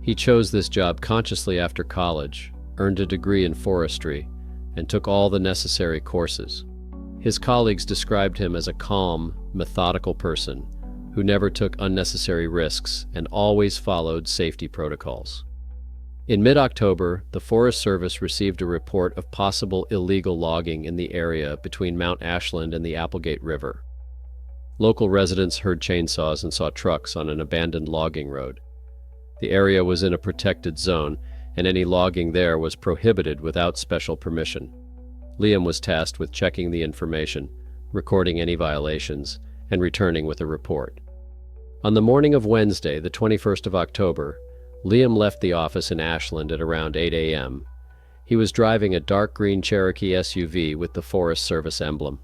He chose this job consciously after college, earned a degree in forestry, and took all the necessary courses. His colleagues described him as a calm, methodical person who never took unnecessary risks and always followed safety protocols. In mid-October, the Forest Service received a report of possible illegal logging in the area between Mount Ashland and the Applegate River. Local residents heard chainsaws and saw trucks on an abandoned logging road. The area was in a protected zone, and any logging there was prohibited without special permission. Liam was tasked with checking the information, recording any violations, and returning with a report. On the morning of Wednesday, the 21st of October, Liam left the office in Ashland at around 8 a.m. He was driving a dark green Cherokee SUV with the Forest Service emblem.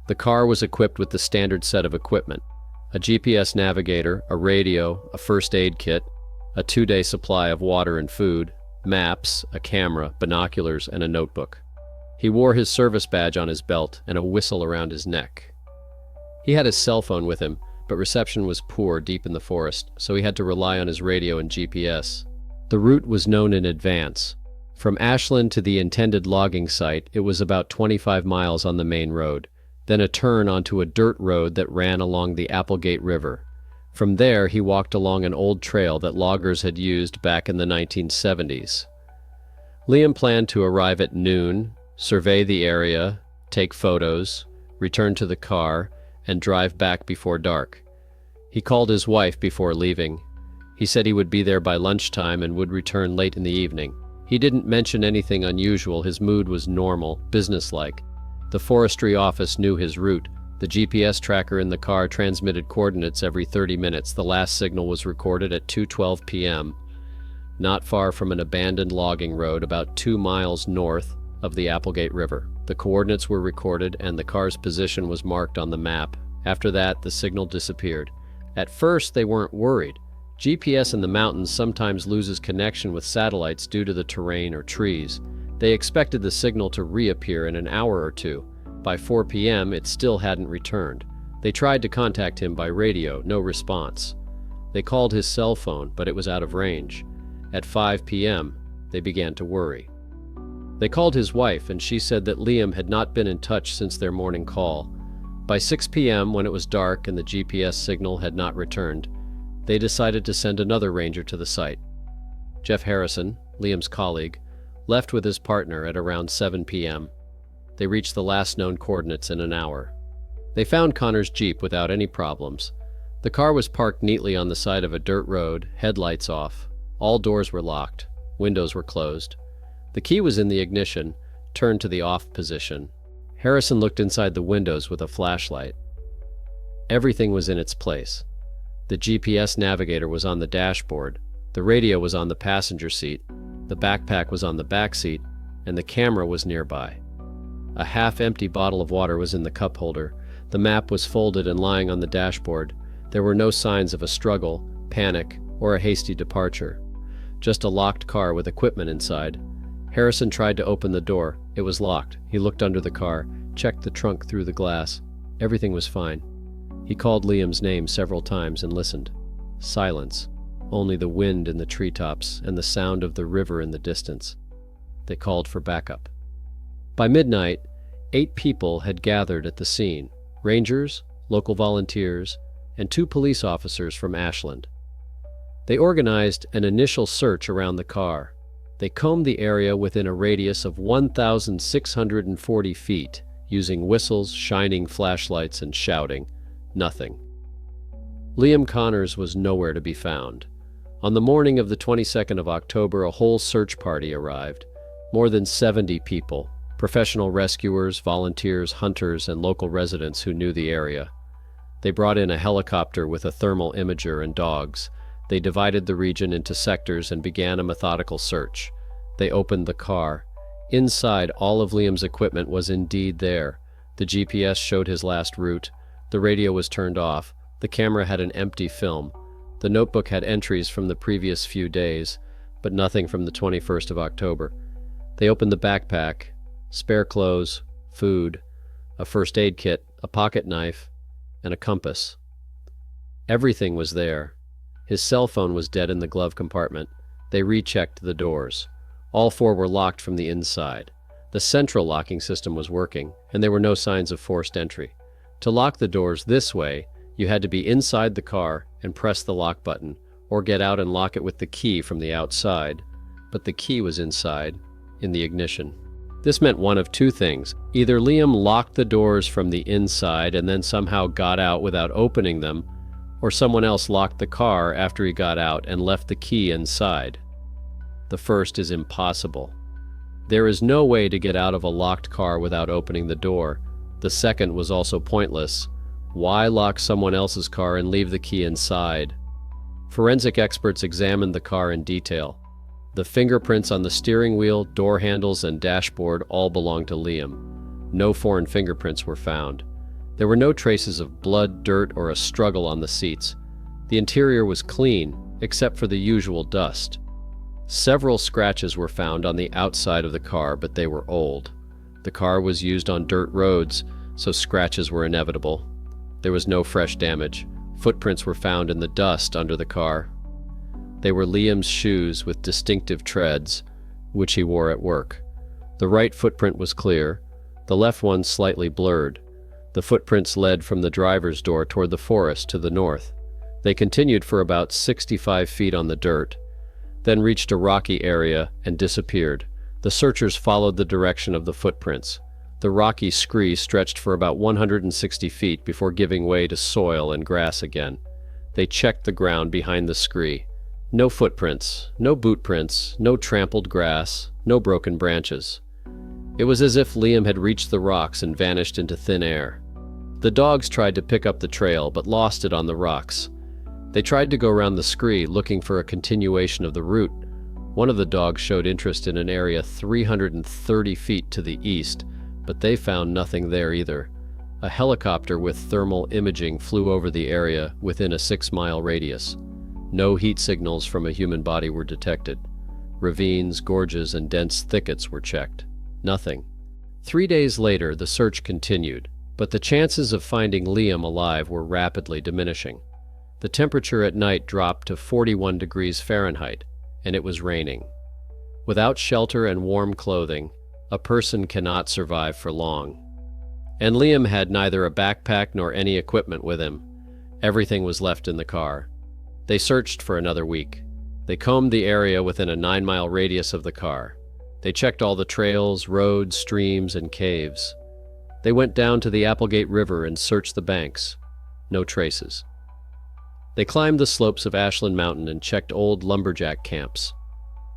The car was equipped with the standard set of equipment: a GPS navigator, a radio, a first aid kit, a 2-day supply of water and food, maps, a camera, binoculars, and a notebook. He wore his service badge on his belt and a whistle around his neck. He had his cell phone with him, but reception was poor deep in the forest, so he had to rely on his radio and GPS. The route was known in advance. From Ashland to the intended logging site, it was about 25 miles on the main road, then a turn onto a dirt road that ran along the Applegate River. From there, he walked along an old trail that loggers had used back in the 1970s. Liam planned to arrive at noon, survey the area, take photos, return to the car, and drive back before dark. He called his wife before leaving. He said he would be there by lunchtime and would return late in the evening. He didn't mention anything unusual. His mood was normal, businesslike. The forestry office knew his route. The GPS tracker in the car transmitted coordinates every 30 minutes. The last signal was recorded at 2:12 p.m., not far from an abandoned logging road about 2 miles north of the Applegate River. The coordinates were recorded and the car's position was marked on the map. After that, the signal disappeared. At first, they weren't worried. GPS in the mountains sometimes loses connection with satellites due to the terrain or trees. They expected the signal to reappear in an hour or two. By 4 p.m., it still hadn't returned. They tried to contact him by radio, no response. They called his cell phone, but it was out of range. At 5 p.m., they began to worry. They called his wife, and she said that Liam had not been in touch since their morning call. By 6 p.m., when it was dark and the GPS signal had not returned, they decided to send another ranger to the site. Jeff Harrison, Liam's colleague, left with his partner at around 7 p.m. They reached the last known coordinates in an hour. They found Connor's Jeep without any problems. The car was parked neatly on the side of a dirt road, headlights off. All doors were locked, windows were closed. The key was in the ignition, turned to the off position. Harrison looked inside the windows with a flashlight. Everything was in its place. The GPS navigator was on the dashboard, the radio was on the passenger seat, the backpack was on the back seat, and the camera was nearby. A half-empty bottle of water was in the cup holder. The map was folded and lying on the dashboard. There were no signs of a struggle, panic, or a hasty departure. Just a locked car with equipment inside. Harrison tried to open the door. It was locked. He looked under the car, checked the trunk through the glass. Everything was fine. He called Liam's name several times and listened. Silence. Only the wind in the treetops and the sound of the river in the distance. They called for backup. By midnight, 8 people had gathered at the scene. Rangers, local volunteers, and 2 police officers from Ashland. They organized an initial search around the car. They combed the area within a radius of 1,640 feet, using whistles, shining flashlights, and shouting. Nothing. Liam Connors was nowhere to be found. On the morning of the 22nd of October, a whole search party arrived. More than 70 people, professional rescuers, volunteers, hunters, and local residents who knew the area. They brought in a helicopter with a thermal imager and dogs. They divided the region into sectors and began a methodical search. They opened the car. Inside, all of Liam's equipment was indeed there. The GPS showed his last route. The radio was turned off. The camera had an empty film. The notebook had entries from the previous few days, but nothing from the 21st of October. They opened the backpack. Spare clothes, food, a first aid kit, a pocket knife, and a compass. Everything was there. His cell phone was dead in the glove compartment. They rechecked the doors. All 4 were locked from the inside. The central locking system was working, and there were no signs of forced entry. To lock the doors this way, you had to be inside the car and press the lock button, or get out and lock it with the key from the outside. But the key was inside, in the ignition. This meant one of 2 things. Either Liam locked the doors from the inside and then somehow got out without opening them, or someone else locked the car after he got out and left the key inside. The first is impossible. There is no way to get out of a locked car without opening the door. The second was also pointless. Why lock someone else's car and leave the key inside? Forensic experts examined the car in detail. The fingerprints on the steering wheel, door handles, and dashboard all belonged to Liam. No foreign fingerprints were found. There were no traces of blood, dirt, or a struggle on the seats. The interior was clean, except for the usual dust. Several scratches were found on the outside of the car, but they were old. The car was used on dirt roads, so scratches were inevitable. There was no fresh damage. Footprints were found in the dust under the car. They were Liam's shoes with distinctive treads, which he wore at work. The right footprint was clear, the left one slightly blurred. The footprints led from the driver's door toward the forest to the north. They continued for about 65 feet on the dirt, then reached a rocky area and disappeared. The searchers followed the direction of the footprints. The rocky scree stretched for about 160 feet before giving way to soil and grass again. They checked the ground behind the scree. No footprints, no boot prints, no trampled grass, no broken branches. It was as if Liam had reached the rocks and vanished into thin air. The dogs tried to pick up the trail, but lost it on the rocks. They tried to go around the scree, looking for a continuation of the route. One of the dogs showed interest in an area 330 feet to the east, but they found nothing there either. A helicopter with thermal imaging flew over the area within a 6-mile radius. No heat signals from a human body were detected. Ravines, gorges, and dense thickets were checked. Nothing. 3 days later, the search continued, but the chances of finding Liam alive were rapidly diminishing. The temperature at night dropped to 41 degrees Fahrenheit, and it was raining. Without shelter and warm clothing, a person cannot survive for long. And Liam had neither a backpack nor any equipment with him. Everything was left in the car. They searched for another week. They combed the area within a 9-mile radius of the car. They checked all the trails, roads, streams, and caves. They went down to the Applegate River and searched the banks. No traces. They climbed the slopes of Ashland Mountain and checked old lumberjack camps.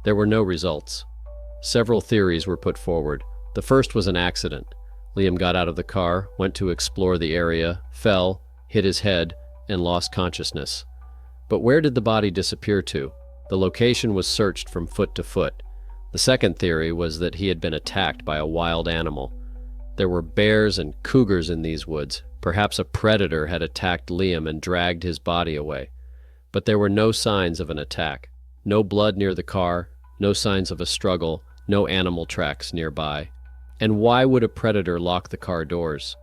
There were no results. Several theories were put forward. The first was an accident. Liam got out of the car, went to explore the area, fell, hit his head, and lost consciousness. But where did the body disappear to? The location was searched from foot to foot. The second theory was that he had been attacked by a wild animal. There were bears and cougars in these woods. Perhaps a predator had attacked Liam and dragged his body away. But there were no signs of an attack. No blood near the car, no signs of a struggle, no animal tracks nearby. And why would a predator lock the car doors?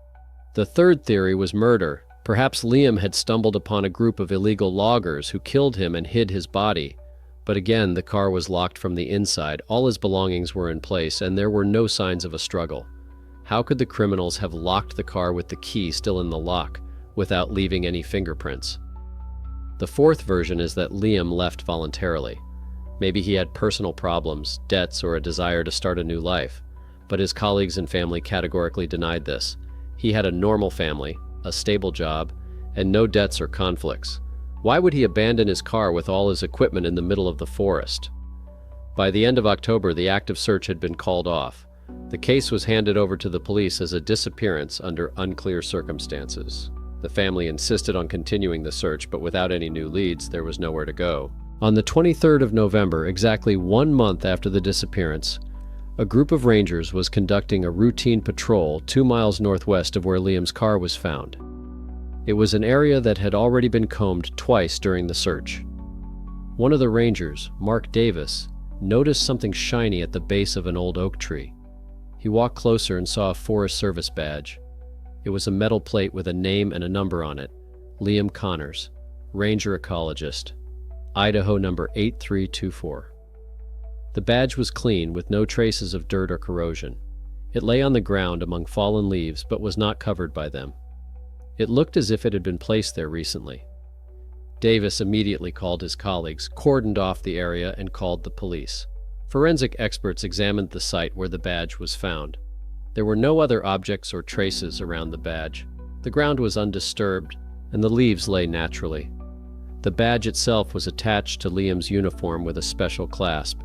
The third theory was murder. Perhaps Liam had stumbled upon a group of illegal loggers who killed him and hid his body. But again, the car was locked from the inside, all his belongings were in place, and there were no signs of a struggle. How could the criminals have locked the car with the key still in the lock, without leaving any fingerprints? The fourth version is that Liam left voluntarily. Maybe he had personal problems, debts, or a desire to start a new life. But his colleagues and family categorically denied this. He had a normal family, a stable job, and no debts or conflicts. Why would he abandon his car with all his equipment in the middle of the forest? By the end of October, the active search had been called off. The case was handed over to the police as a disappearance under unclear circumstances. The family insisted on continuing the search, but without any new leads, there was nowhere to go. On the 23rd of November, exactly 1 month after the disappearance, a group of rangers was conducting a routine patrol 2 miles northwest of where Liam's car was found. It was an area that had already been combed twice during the search. One of the rangers, Mark Davis, noticed something shiny at the base of an old oak tree. He walked closer and saw a Forest Service badge. It was a metal plate with a name and a number on it. Liam Connors, Ranger Ecologist, Idaho number 8324. The badge was clean, with no traces of dirt or corrosion. It lay on the ground among fallen leaves, but was not covered by them. It looked as if it had been placed there recently. Davis immediately called his colleagues, cordoned off the area, and called the police. Forensic experts examined the site where the badge was found. There were no other objects or traces around the badge. The ground was undisturbed, and the leaves lay naturally. The badge itself was attached to Liam's uniform with a special clasp.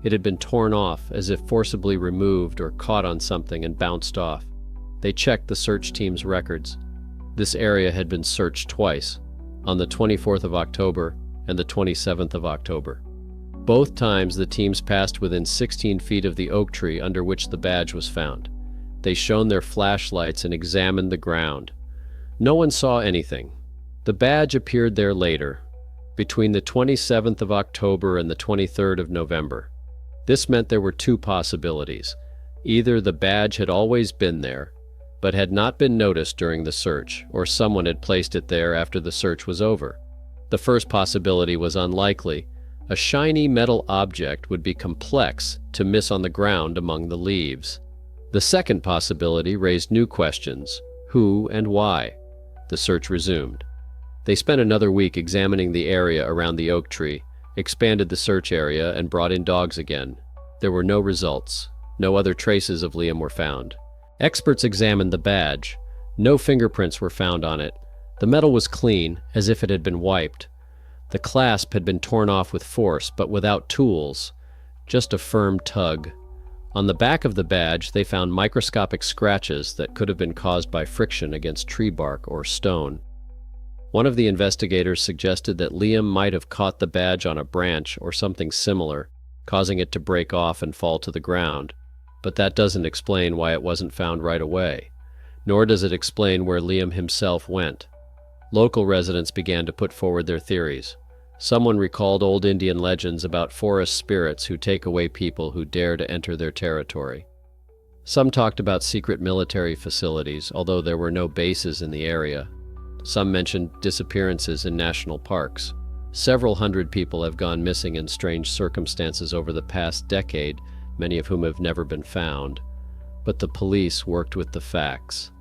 It had been torn off, as if forcibly removed or caught on something and bounced off. They checked the search team's records. This area had been searched twice, on the 24th of October and the 27th of October. Both times the teams passed within 16 feet of the oak tree under which the badge was found. They shone their flashlights and examined the ground. No one saw anything. The badge appeared there later, between the 27th of October and the 23rd of November. This meant there were two possibilities. Either the badge had always been there, but had not been noticed during the search, or someone had placed it there after the search was over. The first possibility was unlikely. A shiny metal object would be complex to miss on the ground among the leaves. The second possibility raised new questions: who and why? The search resumed. They spent another week examining the area around the oak tree, expanded the search area, and brought in dogs again. There were no results. No other traces of Liam were found. Experts examined the badge. No fingerprints were found on it. The metal was clean, as if it had been wiped. The clasp had been torn off with force, but without tools, just a firm tug. On the back of the badge, they found microscopic scratches that could have been caused by friction against tree bark or stone. One of the investigators suggested that Liam might have caught the badge on a branch or something similar, causing it to break off and fall to the ground. But that doesn't explain why it wasn't found right away, nor does it explain where Liam himself went. Local residents began to put forward their theories. Someone recalled old Indian legends about forest spirits who take away people who dare to enter their territory. Some talked about secret military facilities, although there were no bases in the area. Some mentioned disappearances in national parks. Several hundred people have gone missing in strange circumstances over the past decade, many of whom have never been found. But the police worked with the facts.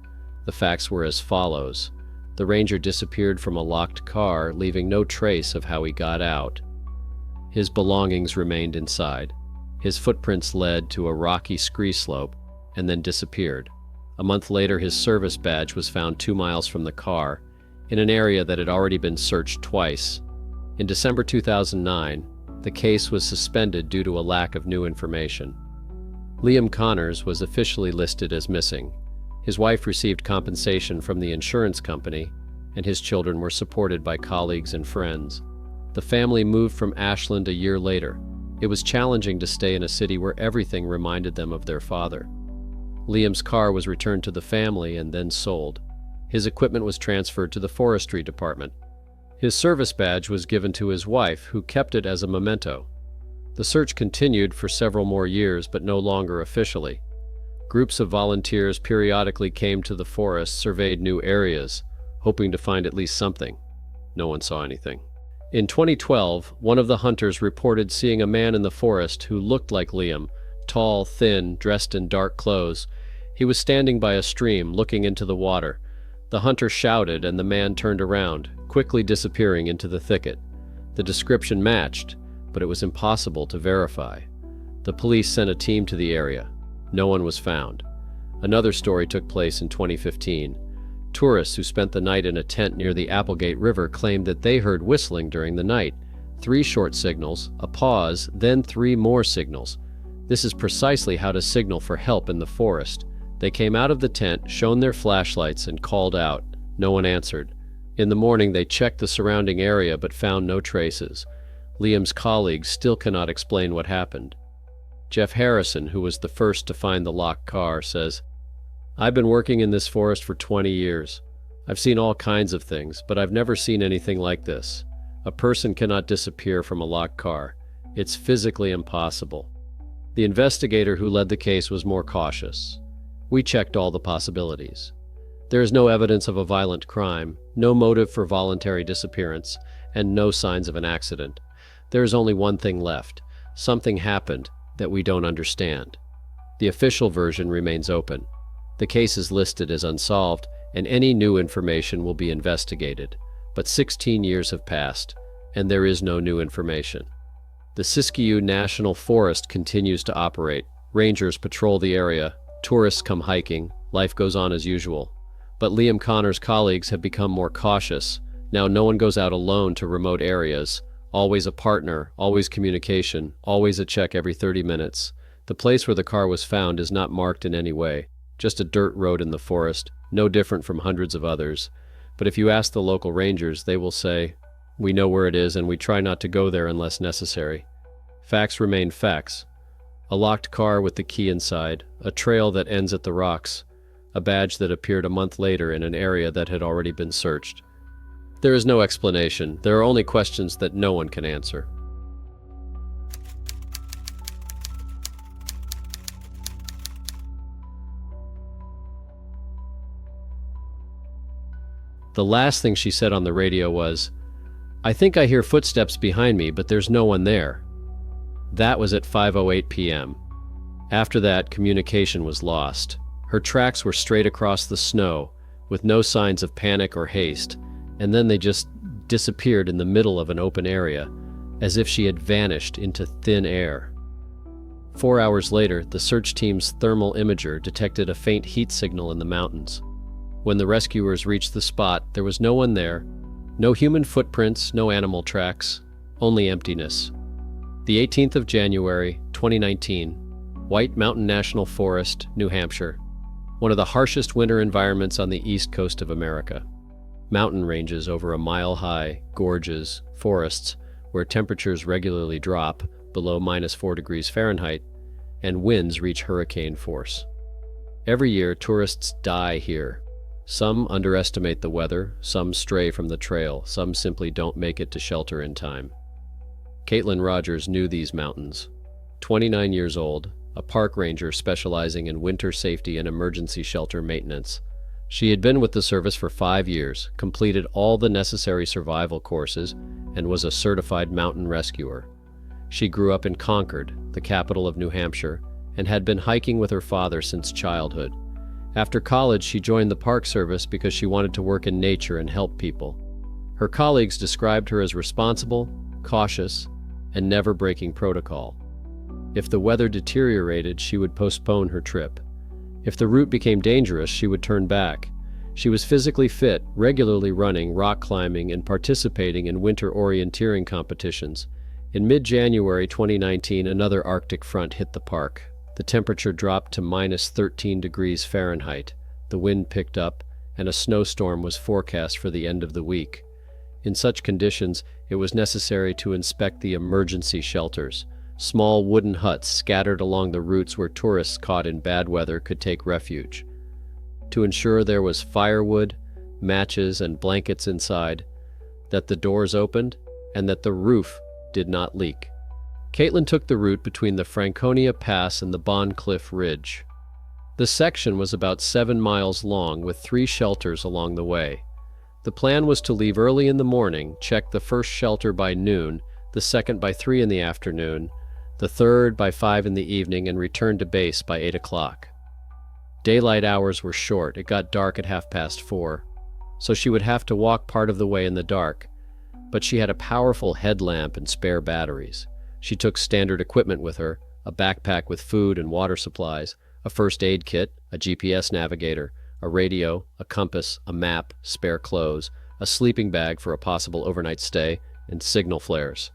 The facts were as follows. The ranger disappeared from a locked car, leaving no trace of how he got out. His belongings remained inside. His footprints led to a rocky scree slope and then disappeared. A month later, his service badge was found 2 miles from the car, in an area that had already been searched twice. In December 2009, the case was suspended due to a lack of new information. Liam Connors was officially listed as missing. His wife received compensation from the insurance company, and his children were supported by colleagues and friends. The family moved from Ashland a year later, It was challenging to stay in a city where everything reminded them of their father. Liam's car was returned to the family and then sold. His equipment was transferred to the forestry department. His service badge was given to his wife, who kept it as a memento. The search continued for several more years, but no longer officially. Groups of volunteers periodically came to the forest, surveyed new areas, hoping to find at least something. No one saw anything. In 2012, one of the hunters reported seeing a man in the forest who looked like Liam, tall, thin, dressed in dark clothes. He was standing by a stream, looking into the water. The hunter shouted, and the man turned around, quickly disappearing into the thicket. The description matched, but it was impossible to verify. The police sent a team to the area. No one was found. Another story took place in 2015. Tourists who spent the night in a tent near the Applegate River claimed that they heard whistling during the night. 3 short signals, a pause, then 3 more signals. This is precisely how to signal for help in the forest. They came out of the tent, shone their flashlights, and called out. No one answered. In the morning, they checked the surrounding area but found no traces. Liam's colleagues still cannot explain what happened. Jeff Harrison, who was the first to find the locked car, says, "I've been working in this forest for 20 years. I've seen all kinds of things, but I've never seen anything like this. A person cannot disappear from a locked car. It's physically impossible." The investigator who led the case was more cautious. "We checked all the possibilities. There is no evidence of a violent crime, no motive for voluntary disappearance, and no signs of an accident. There is only one thing left. Something happened that we don't understand." The official version remains open. The case is listed as unsolved, and any new information will be investigated. But 16 years have passed, and there is no new information. The Siskiyou National Forest continues to operate. Rangers patrol the area, tourists come hiking, life goes on as usual. But Liam Connor's colleagues have become more cautious. Now no one goes out alone to remote areas. Always a partner, always communication, always a check every 30 minutes. The place where the car was found is not marked in any way. Just a dirt road in the forest, no different from hundreds of others. But if you ask the local rangers, they will say, "We know where it is and we try not to go there unless necessary." Facts remain facts. A locked car with the key inside, a trail that ends at the rocks, a badge that appeared a month later in an area that had already been searched. There is no explanation. There are only questions that no one can answer. The last thing she said on the radio was, "I think I hear footsteps behind me, but there's no one there." That was at 5:08 p.m. After that, communication was lost. Her tracks were straight across the snow, with no signs of panic or haste, and then they just disappeared in the middle of an open area, as if she had vanished into thin air. 4 hours later, the search team's thermal imager detected a faint heat signal in the mountains. When the rescuers reached the spot, there was no one there, no human footprints, no animal tracks, only emptiness. The 18th of January, 2019, White Mountain National Forest, New Hampshire, one of the harshest winter environments on the east coast of America. Mountain ranges over a mile high, gorges, forests where temperatures regularly drop below -4 degrees Fahrenheit, and winds reach hurricane force. Every year, tourists die here. Some underestimate the weather, some stray from the trail, some simply don't make it to shelter in time. Caitlin Rogers knew these mountains. 29 years old, a park ranger specializing in winter safety and emergency shelter maintenance. She had been with the service for 5 years, completed all the necessary survival courses, and was a certified mountain rescuer. She grew up in Concord, the capital of New Hampshire, and had been hiking with her father since childhood. After college, she joined the Park Service because she wanted to work in nature and help people. Her colleagues described her as responsible, cautious, and never breaking protocol. If the weather deteriorated, she would postpone her trip. If the route became dangerous, she would turn back. She was physically fit, regularly running, rock climbing, and participating in winter orienteering competitions. In mid-January 2019, another Arctic front hit the park. The temperature dropped to -13 degrees Fahrenheit. The wind picked up, and a snowstorm was forecast for the end of the week. In such conditions, it was necessary to inspect the emergency shelters. small wooden huts scattered along the routes where tourists caught in bad weather could take refuge. To ensure there was firewood, matches, and blankets inside, that the doors opened, and that the roof did not leak. Caitlin took the route between the Franconia Pass and the Bond Cliff Ridge. The section was about 7 miles long with 3 shelters along the way. The plan was to leave early in the morning, check the first shelter by noon, the second by 3 in the afternoon, the third by 5 in the evening, and return to base by 8 o'clock. Daylight hours were short. It got dark at 4:30, so she would have to walk part of the way in the dark, but she had a powerful headlamp and spare batteries. She took standard equipment with her, a backpack with food and water supplies, a first aid kit, a GPS navigator, a radio, a compass, a map, spare clothes, a sleeping bag for a possible overnight stay, and signal flares.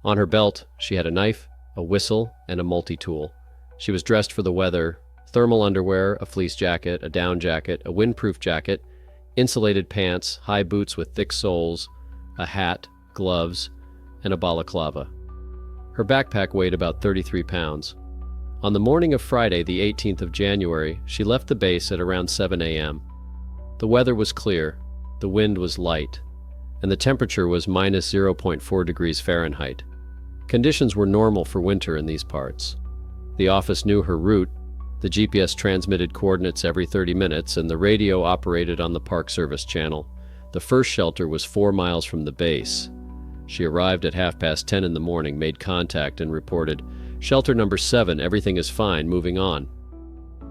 On her belt, she had a knife, a whistle, and a multi-tool. She was dressed for the weather: thermal underwear, a fleece jacket, a down jacket, a windproof jacket, insulated pants, high boots with thick soles, a hat, gloves, and a balaclava. Her backpack weighed about 33 pounds. On the morning of Friday, the 18th of January, she left the base at around 7 a.m. The weather was clear, the wind was light, and the temperature was minus 0.4 degrees Fahrenheit. Conditions were normal for winter in these parts. The office knew her route. The GPS transmitted coordinates every 30 minutes, and the radio operated on the Park Service channel. The first shelter was 4 miles from the base. She arrived at 10:30 in the morning, made contact, and reported, "Shelter number 7, everything is fine, moving on."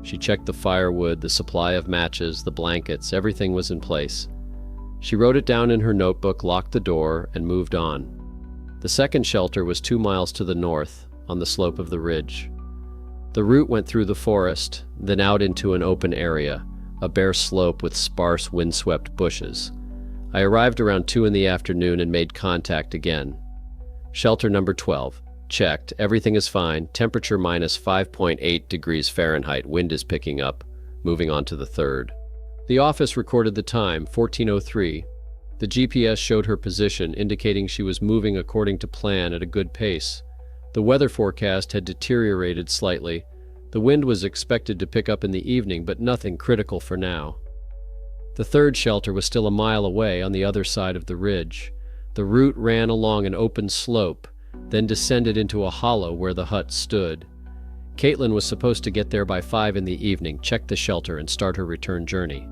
She checked the firewood, the supply of matches, the blankets, everything was in place. She wrote it down in her notebook, locked the door, and moved on. The second shelter was 2 miles to the north, on the slope of the ridge. The route went through the forest, then out into an open area, a bare slope with sparse, windswept bushes. I arrived around 2 in the afternoon and made contact again. Shelter number 12. Checked. Everything is fine. Temperature minus 5.8 degrees Fahrenheit. Wind is picking up. Moving on to the third. The office recorded the time, 14:03. The GPS showed her position, indicating she was moving according to plan at a good pace. The weather forecast had deteriorated slightly. The wind was expected to pick up in the evening, but nothing critical for now. The third shelter was still a mile away on the other side of the ridge. The route ran along an open slope, then descended into a hollow where the hut stood. Caitlin was supposed to get there by 5 in the evening, check the shelter, and start her return journey.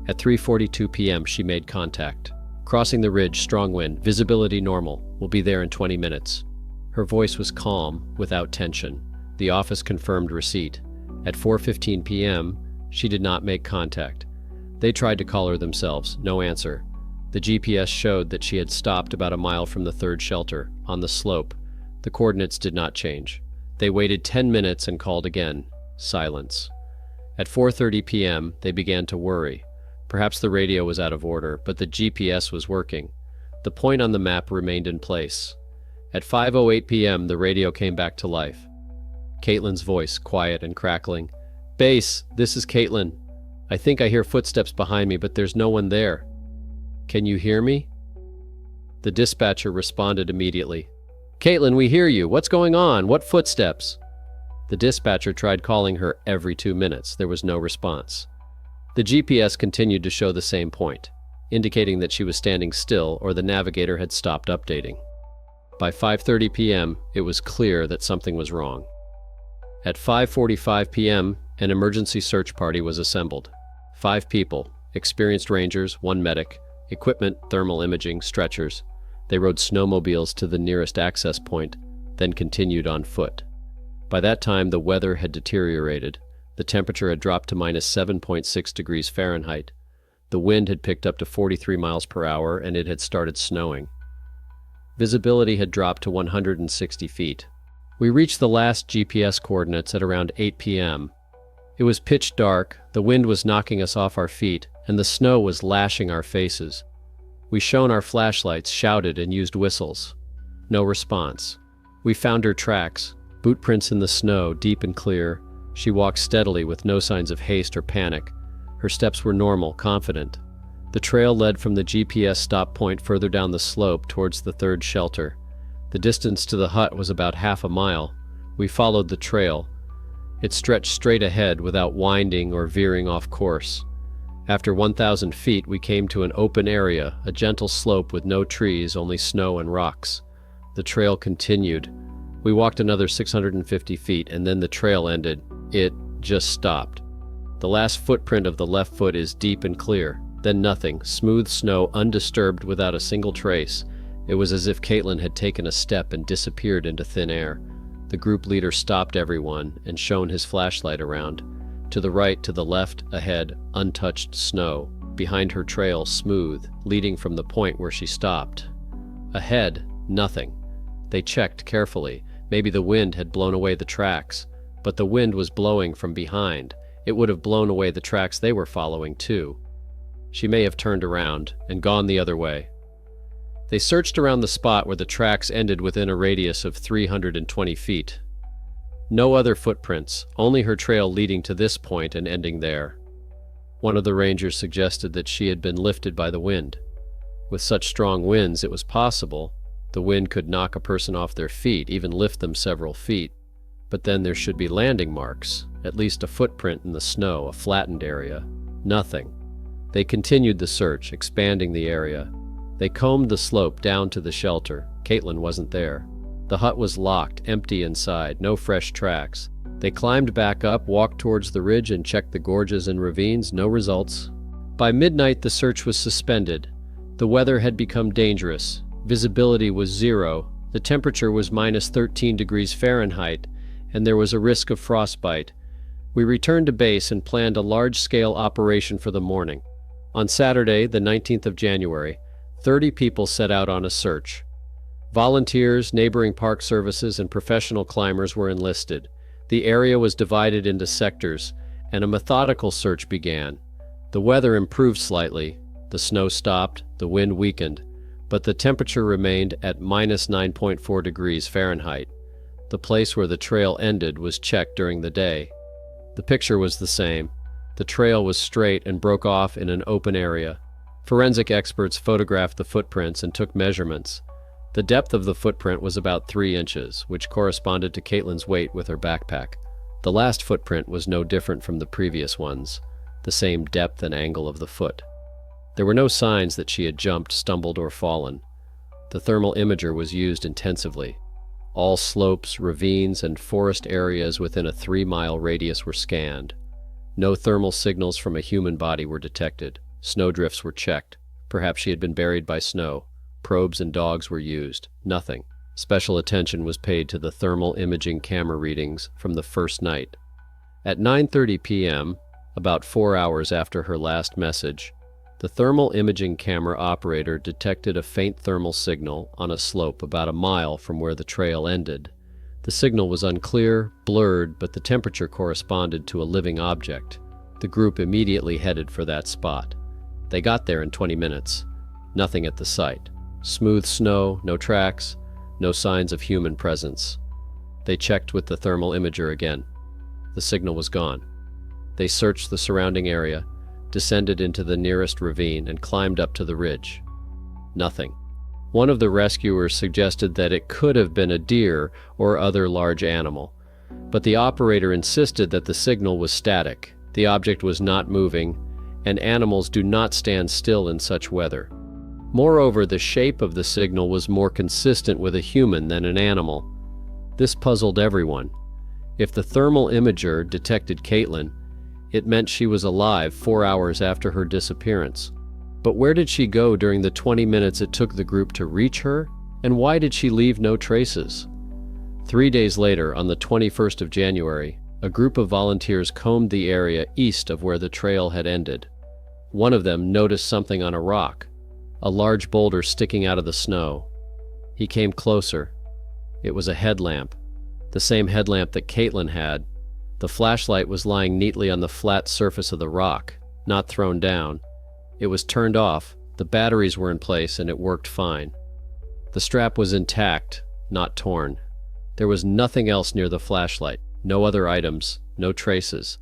At 3:42 p.m. she made contact. "Crossing the ridge, strong wind, visibility normal. We'll be there in 20 minutes. Her voice was calm, without tension. The office confirmed receipt. At 4:15 p.m., she did not make contact. They tried to call her themselves, no answer. The GPS showed that she had stopped about a mile from the third shelter, on the slope. The coordinates did not change. They waited 10 minutes and called again. Silence. At 4:30 p.m., they began to worry. Perhaps the radio was out of order, but the GPS was working. The point on the map remained in place. At 5:08 p.m., the radio came back to life. Caitlin's voice, quiet and crackling. "Base, this is Caitlin. I think I hear footsteps behind me, but there's no one there. Can you hear me?" The dispatcher responded immediately. "Caitlin, we hear you. What's going on? What footsteps?" The dispatcher tried calling her every 2 minutes. There was no response. The GPS continued to show the same point, indicating that she was standing still or the navigator had stopped updating. By 5:30 p.m., it was clear that something was wrong. At 5:45 p.m., an emergency search party was assembled. 5 people, experienced rangers, 1 medic, equipment, thermal imaging, stretchers. They rode snowmobiles to the nearest access point, then continued on foot. By that time, the weather had deteriorated. The temperature had dropped to minus 7.6 degrees Fahrenheit. The wind had picked up to 43 miles per hour, and it had started snowing. Visibility had dropped to 160 feet. We reached the last GPS coordinates at around 8 p.m. It was pitch dark, the wind was knocking us off our feet, and the snow was lashing our faces. We shone our flashlights, shouted, and used whistles. No response. We found her tracks, boot prints in the snow, deep and clear. She walked steadily with no signs of haste or panic. Her steps were normal, confident. The trail led from the GPS stop point further down the slope towards the third shelter. The distance to the hut was about half a mile. We followed the trail. It stretched straight ahead without winding or veering off course. After 1,000 feet, we came to an open area, a gentle slope with no trees, only snow and rocks. The trail continued. We walked another 650 feet, and then the trail ended. It just stopped. The last footprint of the left foot is deep and clear. Then nothing, smooth snow, undisturbed without a single trace. It was as if Caitlin had taken a step and disappeared into thin air. The group leader stopped everyone and shone his flashlight around. To the right, to the left, ahead, untouched snow. Behind her trail, smooth, leading from the point where she stopped. Ahead, nothing. They checked carefully. Maybe the wind had blown away the tracks. But the wind was blowing from behind. It would have blown away the tracks they were following, too. She may have turned around and gone the other way. They searched around the spot where the tracks ended within a radius of 320 feet. No other footprints, only her trail leading to this point and ending there. One of the rangers suggested that she had been lifted by the wind. With such strong winds, it was possible the wind could knock a person off their feet, even lift them several feet. But then there should be landing marks, at least a footprint in the snow, a flattened area. Nothing. They continued the search, expanding the area. They combed the slope down to the shelter. Caitlin wasn't there. The hut was locked, empty inside, no fresh tracks. They climbed back up, walked towards the ridge, and checked the gorges and ravines. No results. By midnight, the search was suspended. The weather had become dangerous. Visibility was 0. The temperature was minus 13 degrees Fahrenheit, and there was a risk of frostbite. We returned to base and planned a large-scale operation for the morning. On Saturday, the 19th of January, 30 people set out on a search. Volunteers, neighboring park services, and professional climbers were enlisted. The area was divided into sectors, and a methodical search began. The weather improved slightly. The snow stopped, the wind weakened, but the temperature remained at minus 9.4 degrees Fahrenheit. The place where the trail ended was checked during the day. The picture was the same. The trail was straight and broke off in an open area. Forensic experts photographed the footprints and took measurements. The depth of the footprint was about 3 inches, which corresponded to Caitlin's weight with her backpack. The last footprint was no different from the previous ones, the same depth and angle of the foot. There were no signs that she had jumped, stumbled, or fallen. The thermal imager was used intensively. All slopes, ravines, and forest areas within a 3-mile radius were scanned. No thermal signals from a human body were detected. Snowdrifts were checked. Perhaps she had been buried by snow. Probes and dogs were used. Nothing. Special attention was paid to the thermal imaging camera readings from the first night. At 9:30 p.m., about 4 hours after her last message, the thermal imaging camera operator detected a faint thermal signal on a slope about a mile from where the trail ended. The signal was unclear, blurred, but the temperature corresponded to a living object. The group immediately headed for that spot. They got there in 20 minutes. Nothing at the site. Smooth snow, no tracks, no signs of human presence. They checked with the thermal imager again. The signal was gone. They searched the surrounding area, descended into the nearest ravine, and climbed up to the ridge. Nothing. One of the rescuers suggested that it could have been a deer or other large animal, but the operator insisted that the signal was static. The object was not moving, and animals do not stand still in such weather. Moreover, the shape of the signal was more consistent with a human than an animal. This puzzled everyone. If the thermal imager detected Caitlin, it meant she was alive 4 hours after her disappearance. But where did she go during the 20 minutes it took the group to reach her? And why did she leave no traces? 3 days later, on the 21st of January, a group of volunteers combed the area east of where the trail had ended. One of them noticed something on a rock, a large boulder sticking out of the snow. He came closer. It was a headlamp, the same headlamp that Caitlin had. The flashlight was lying neatly on the flat surface of the rock, not thrown down. It was turned off, the batteries were in place, and it worked fine. The strap was intact, not torn. There was nothing else near the flashlight, no other items, no traces.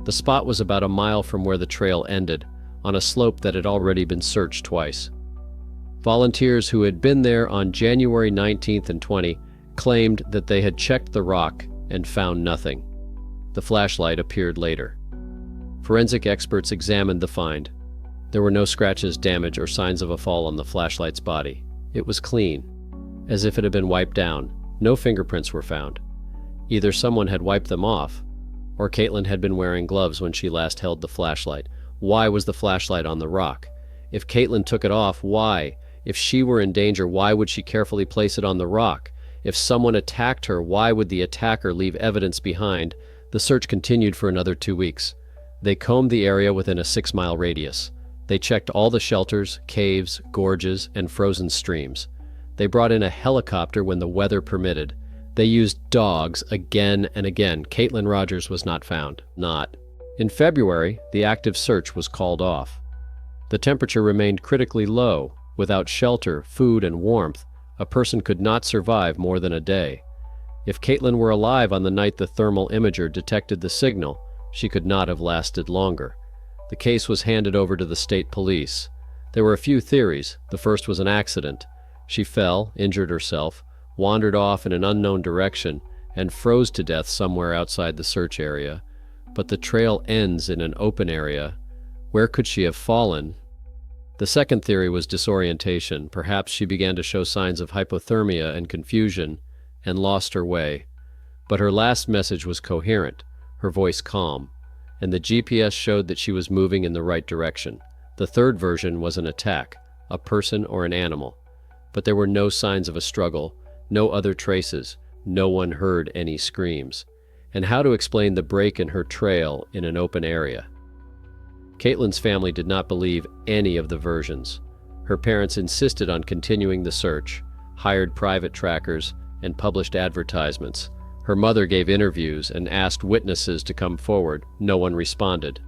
The spot was about a mile from where the trail ended, on a slope that had already been searched twice. Volunteers who had been there on January 19th and 20th claimed that they had checked the rock and found nothing. The flashlight appeared later. Forensic experts examined the find. There were no scratches, damage, or signs of a fall on the flashlight's body. It was clean, as if it had been wiped down. No fingerprints were found. Either someone had wiped them off, or Caitlin had been wearing gloves when she last held the flashlight. Why was the flashlight on the rock? If Caitlin took it off, why? If she were in danger, why would she carefully place it on the rock? If someone attacked her, why would the attacker leave evidence behind? The search continued for another 2 weeks. They combed the area within a 6-mile radius. They checked all the shelters, caves, gorges, and frozen streams. They brought in a helicopter when the weather permitted. They used dogs again and again. Caitlin Rogers was not found. In February, the active search was called off. The temperature remained critically low. Without shelter, food, and warmth, a person could not survive more than a day. If Caitlin were alive on the night the thermal imager detected the signal, she could not have lasted longer. The case was handed over to the state police. There were a few theories. The first was an accident. She fell, injured herself, wandered off in an unknown direction, and froze to death somewhere outside the search area. But the trail ends in an open area. Where could she have fallen? The second theory was disorientation. Perhaps she began to show signs of hypothermia and confusion and lost her way. But her last message was coherent, her voice calm, and the GPS showed that she was moving in the right direction. The third version was an attack, a person or an animal. But there were no signs of a struggle, no other traces, no one heard any screams. And how to explain the break in her trail in an open area? Caitlin's family did not believe any of the versions. Her parents insisted on continuing the search, hired private trackers, and published advertisements. Her mother gave interviews and asked witnesses to come forward. No one responded.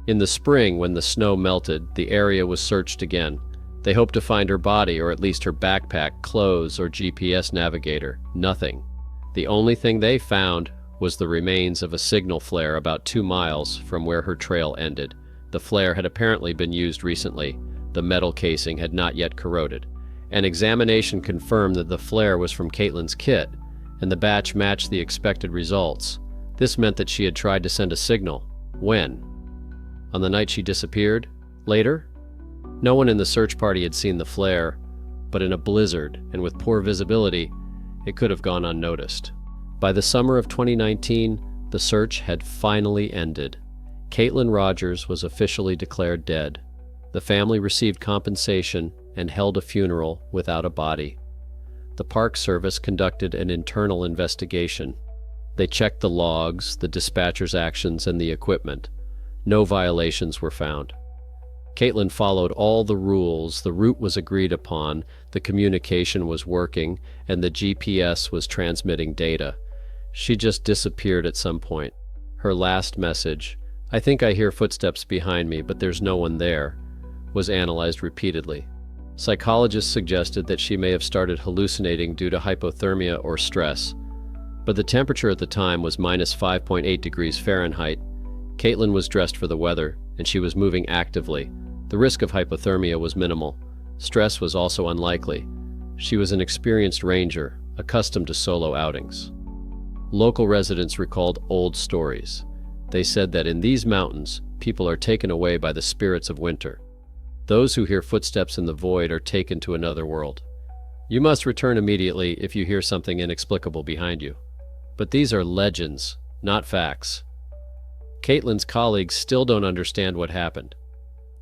In the spring, when the snow melted, the area was searched again. They hoped to find her body, or at least her backpack, clothes, or GPS navigator. Nothing. The only thing they found was the remains of a signal flare about 2 miles from where her trail ended. The flare had apparently been used recently. The metal casing had not yet corroded. An examination confirmed that the flare was from Caitlin's kit, and the batch matched the expected results. This meant that she had tried to send a signal. When? On the night she disappeared? Later? No one in the search party had seen the flare, but in a blizzard and with poor visibility, it could have gone unnoticed. By the summer of 2019, the search had finally ended. Caitlin Rogers was officially declared dead. The family received compensation and held a funeral without a body. The Park Service conducted an internal investigation. They checked the logs, the dispatcher's actions, and the equipment. No violations were found. Caitlin followed all the rules. The route was agreed upon, the communication was working, and the GPS was transmitting data. She just disappeared at some point. Her last message, "I think I hear footsteps behind me, but there's no one there," was analyzed repeatedly. Psychologists suggested that she may have started hallucinating due to hypothermia or stress. But the temperature at the time was minus 5.8 degrees Fahrenheit. Caitlin was dressed for the weather, and she was moving actively. The risk of hypothermia was minimal. Stress was also unlikely. She was an experienced ranger, accustomed to solo outings. Local residents recalled old stories. They said that in these mountains, people are taken away by the spirits of winter. Those who hear footsteps in the void are taken to another world. You must return immediately if you hear something inexplicable behind you. But these are legends, not facts. Caitlin's colleagues still don't understand what happened.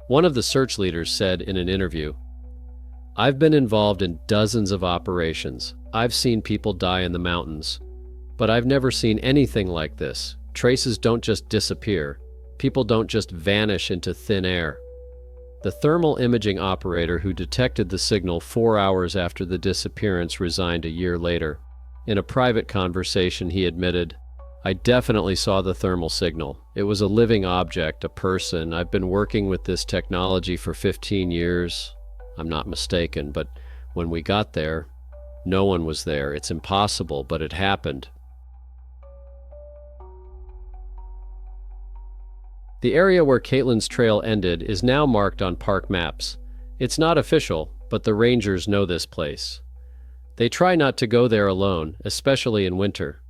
One of the search leaders said in an interview, "I've been involved in dozens of operations. I've seen people die in the mountains. But I've never seen anything like this. Traces don't just disappear. People don't just vanish into thin air." The thermal imaging operator who detected the signal 4 hours after the disappearance resigned a year later. In a private conversation, he admitted, "I definitely saw the thermal signal. It was a living object, a person. I've been working with this technology for 15 years. I'm not mistaken, but when we got there, no one was there. It's impossible, but it happened." The area where Caitlin's trail ended is now marked on park maps. It's not official, but the rangers know this place. They try not to go there alone, especially in winter.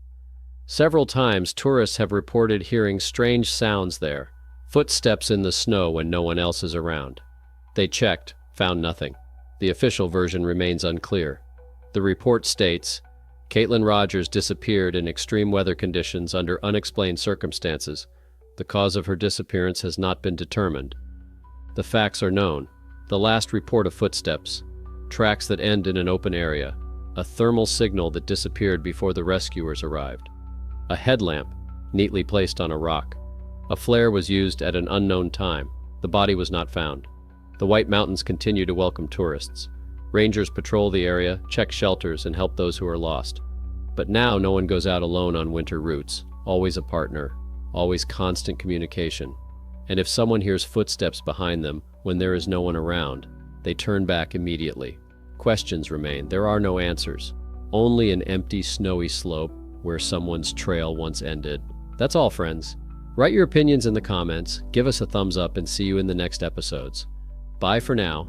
Several times, tourists have reported hearing strange sounds there, footsteps in the snow when no one else is around. They checked, found nothing. The official version remains unclear. The report states, Caitlin Rogers disappeared in extreme weather conditions under unexplained circumstances. The cause of her disappearance has not been determined. The facts are known. The last report of footsteps, tracks that end in an open area, a thermal signal that disappeared before the rescuers arrived, a headlamp neatly placed on a rock. A flare was used at an unknown time. The body was not found. The White Mountains continue to welcome tourists. Rangers patrol the area, check shelters, and help those who are lost. But now no one goes out alone on winter routes. Always a partner, always constant communication. And if someone hears footsteps behind them when there is no one around, they turn back immediately. Questions remain. There are no answers. Only an empty, snowy slope where someone's trail once ended. That's all, friends. Write your opinions in the comments, give us a thumbs up, and see you in the next episodes. Bye for now.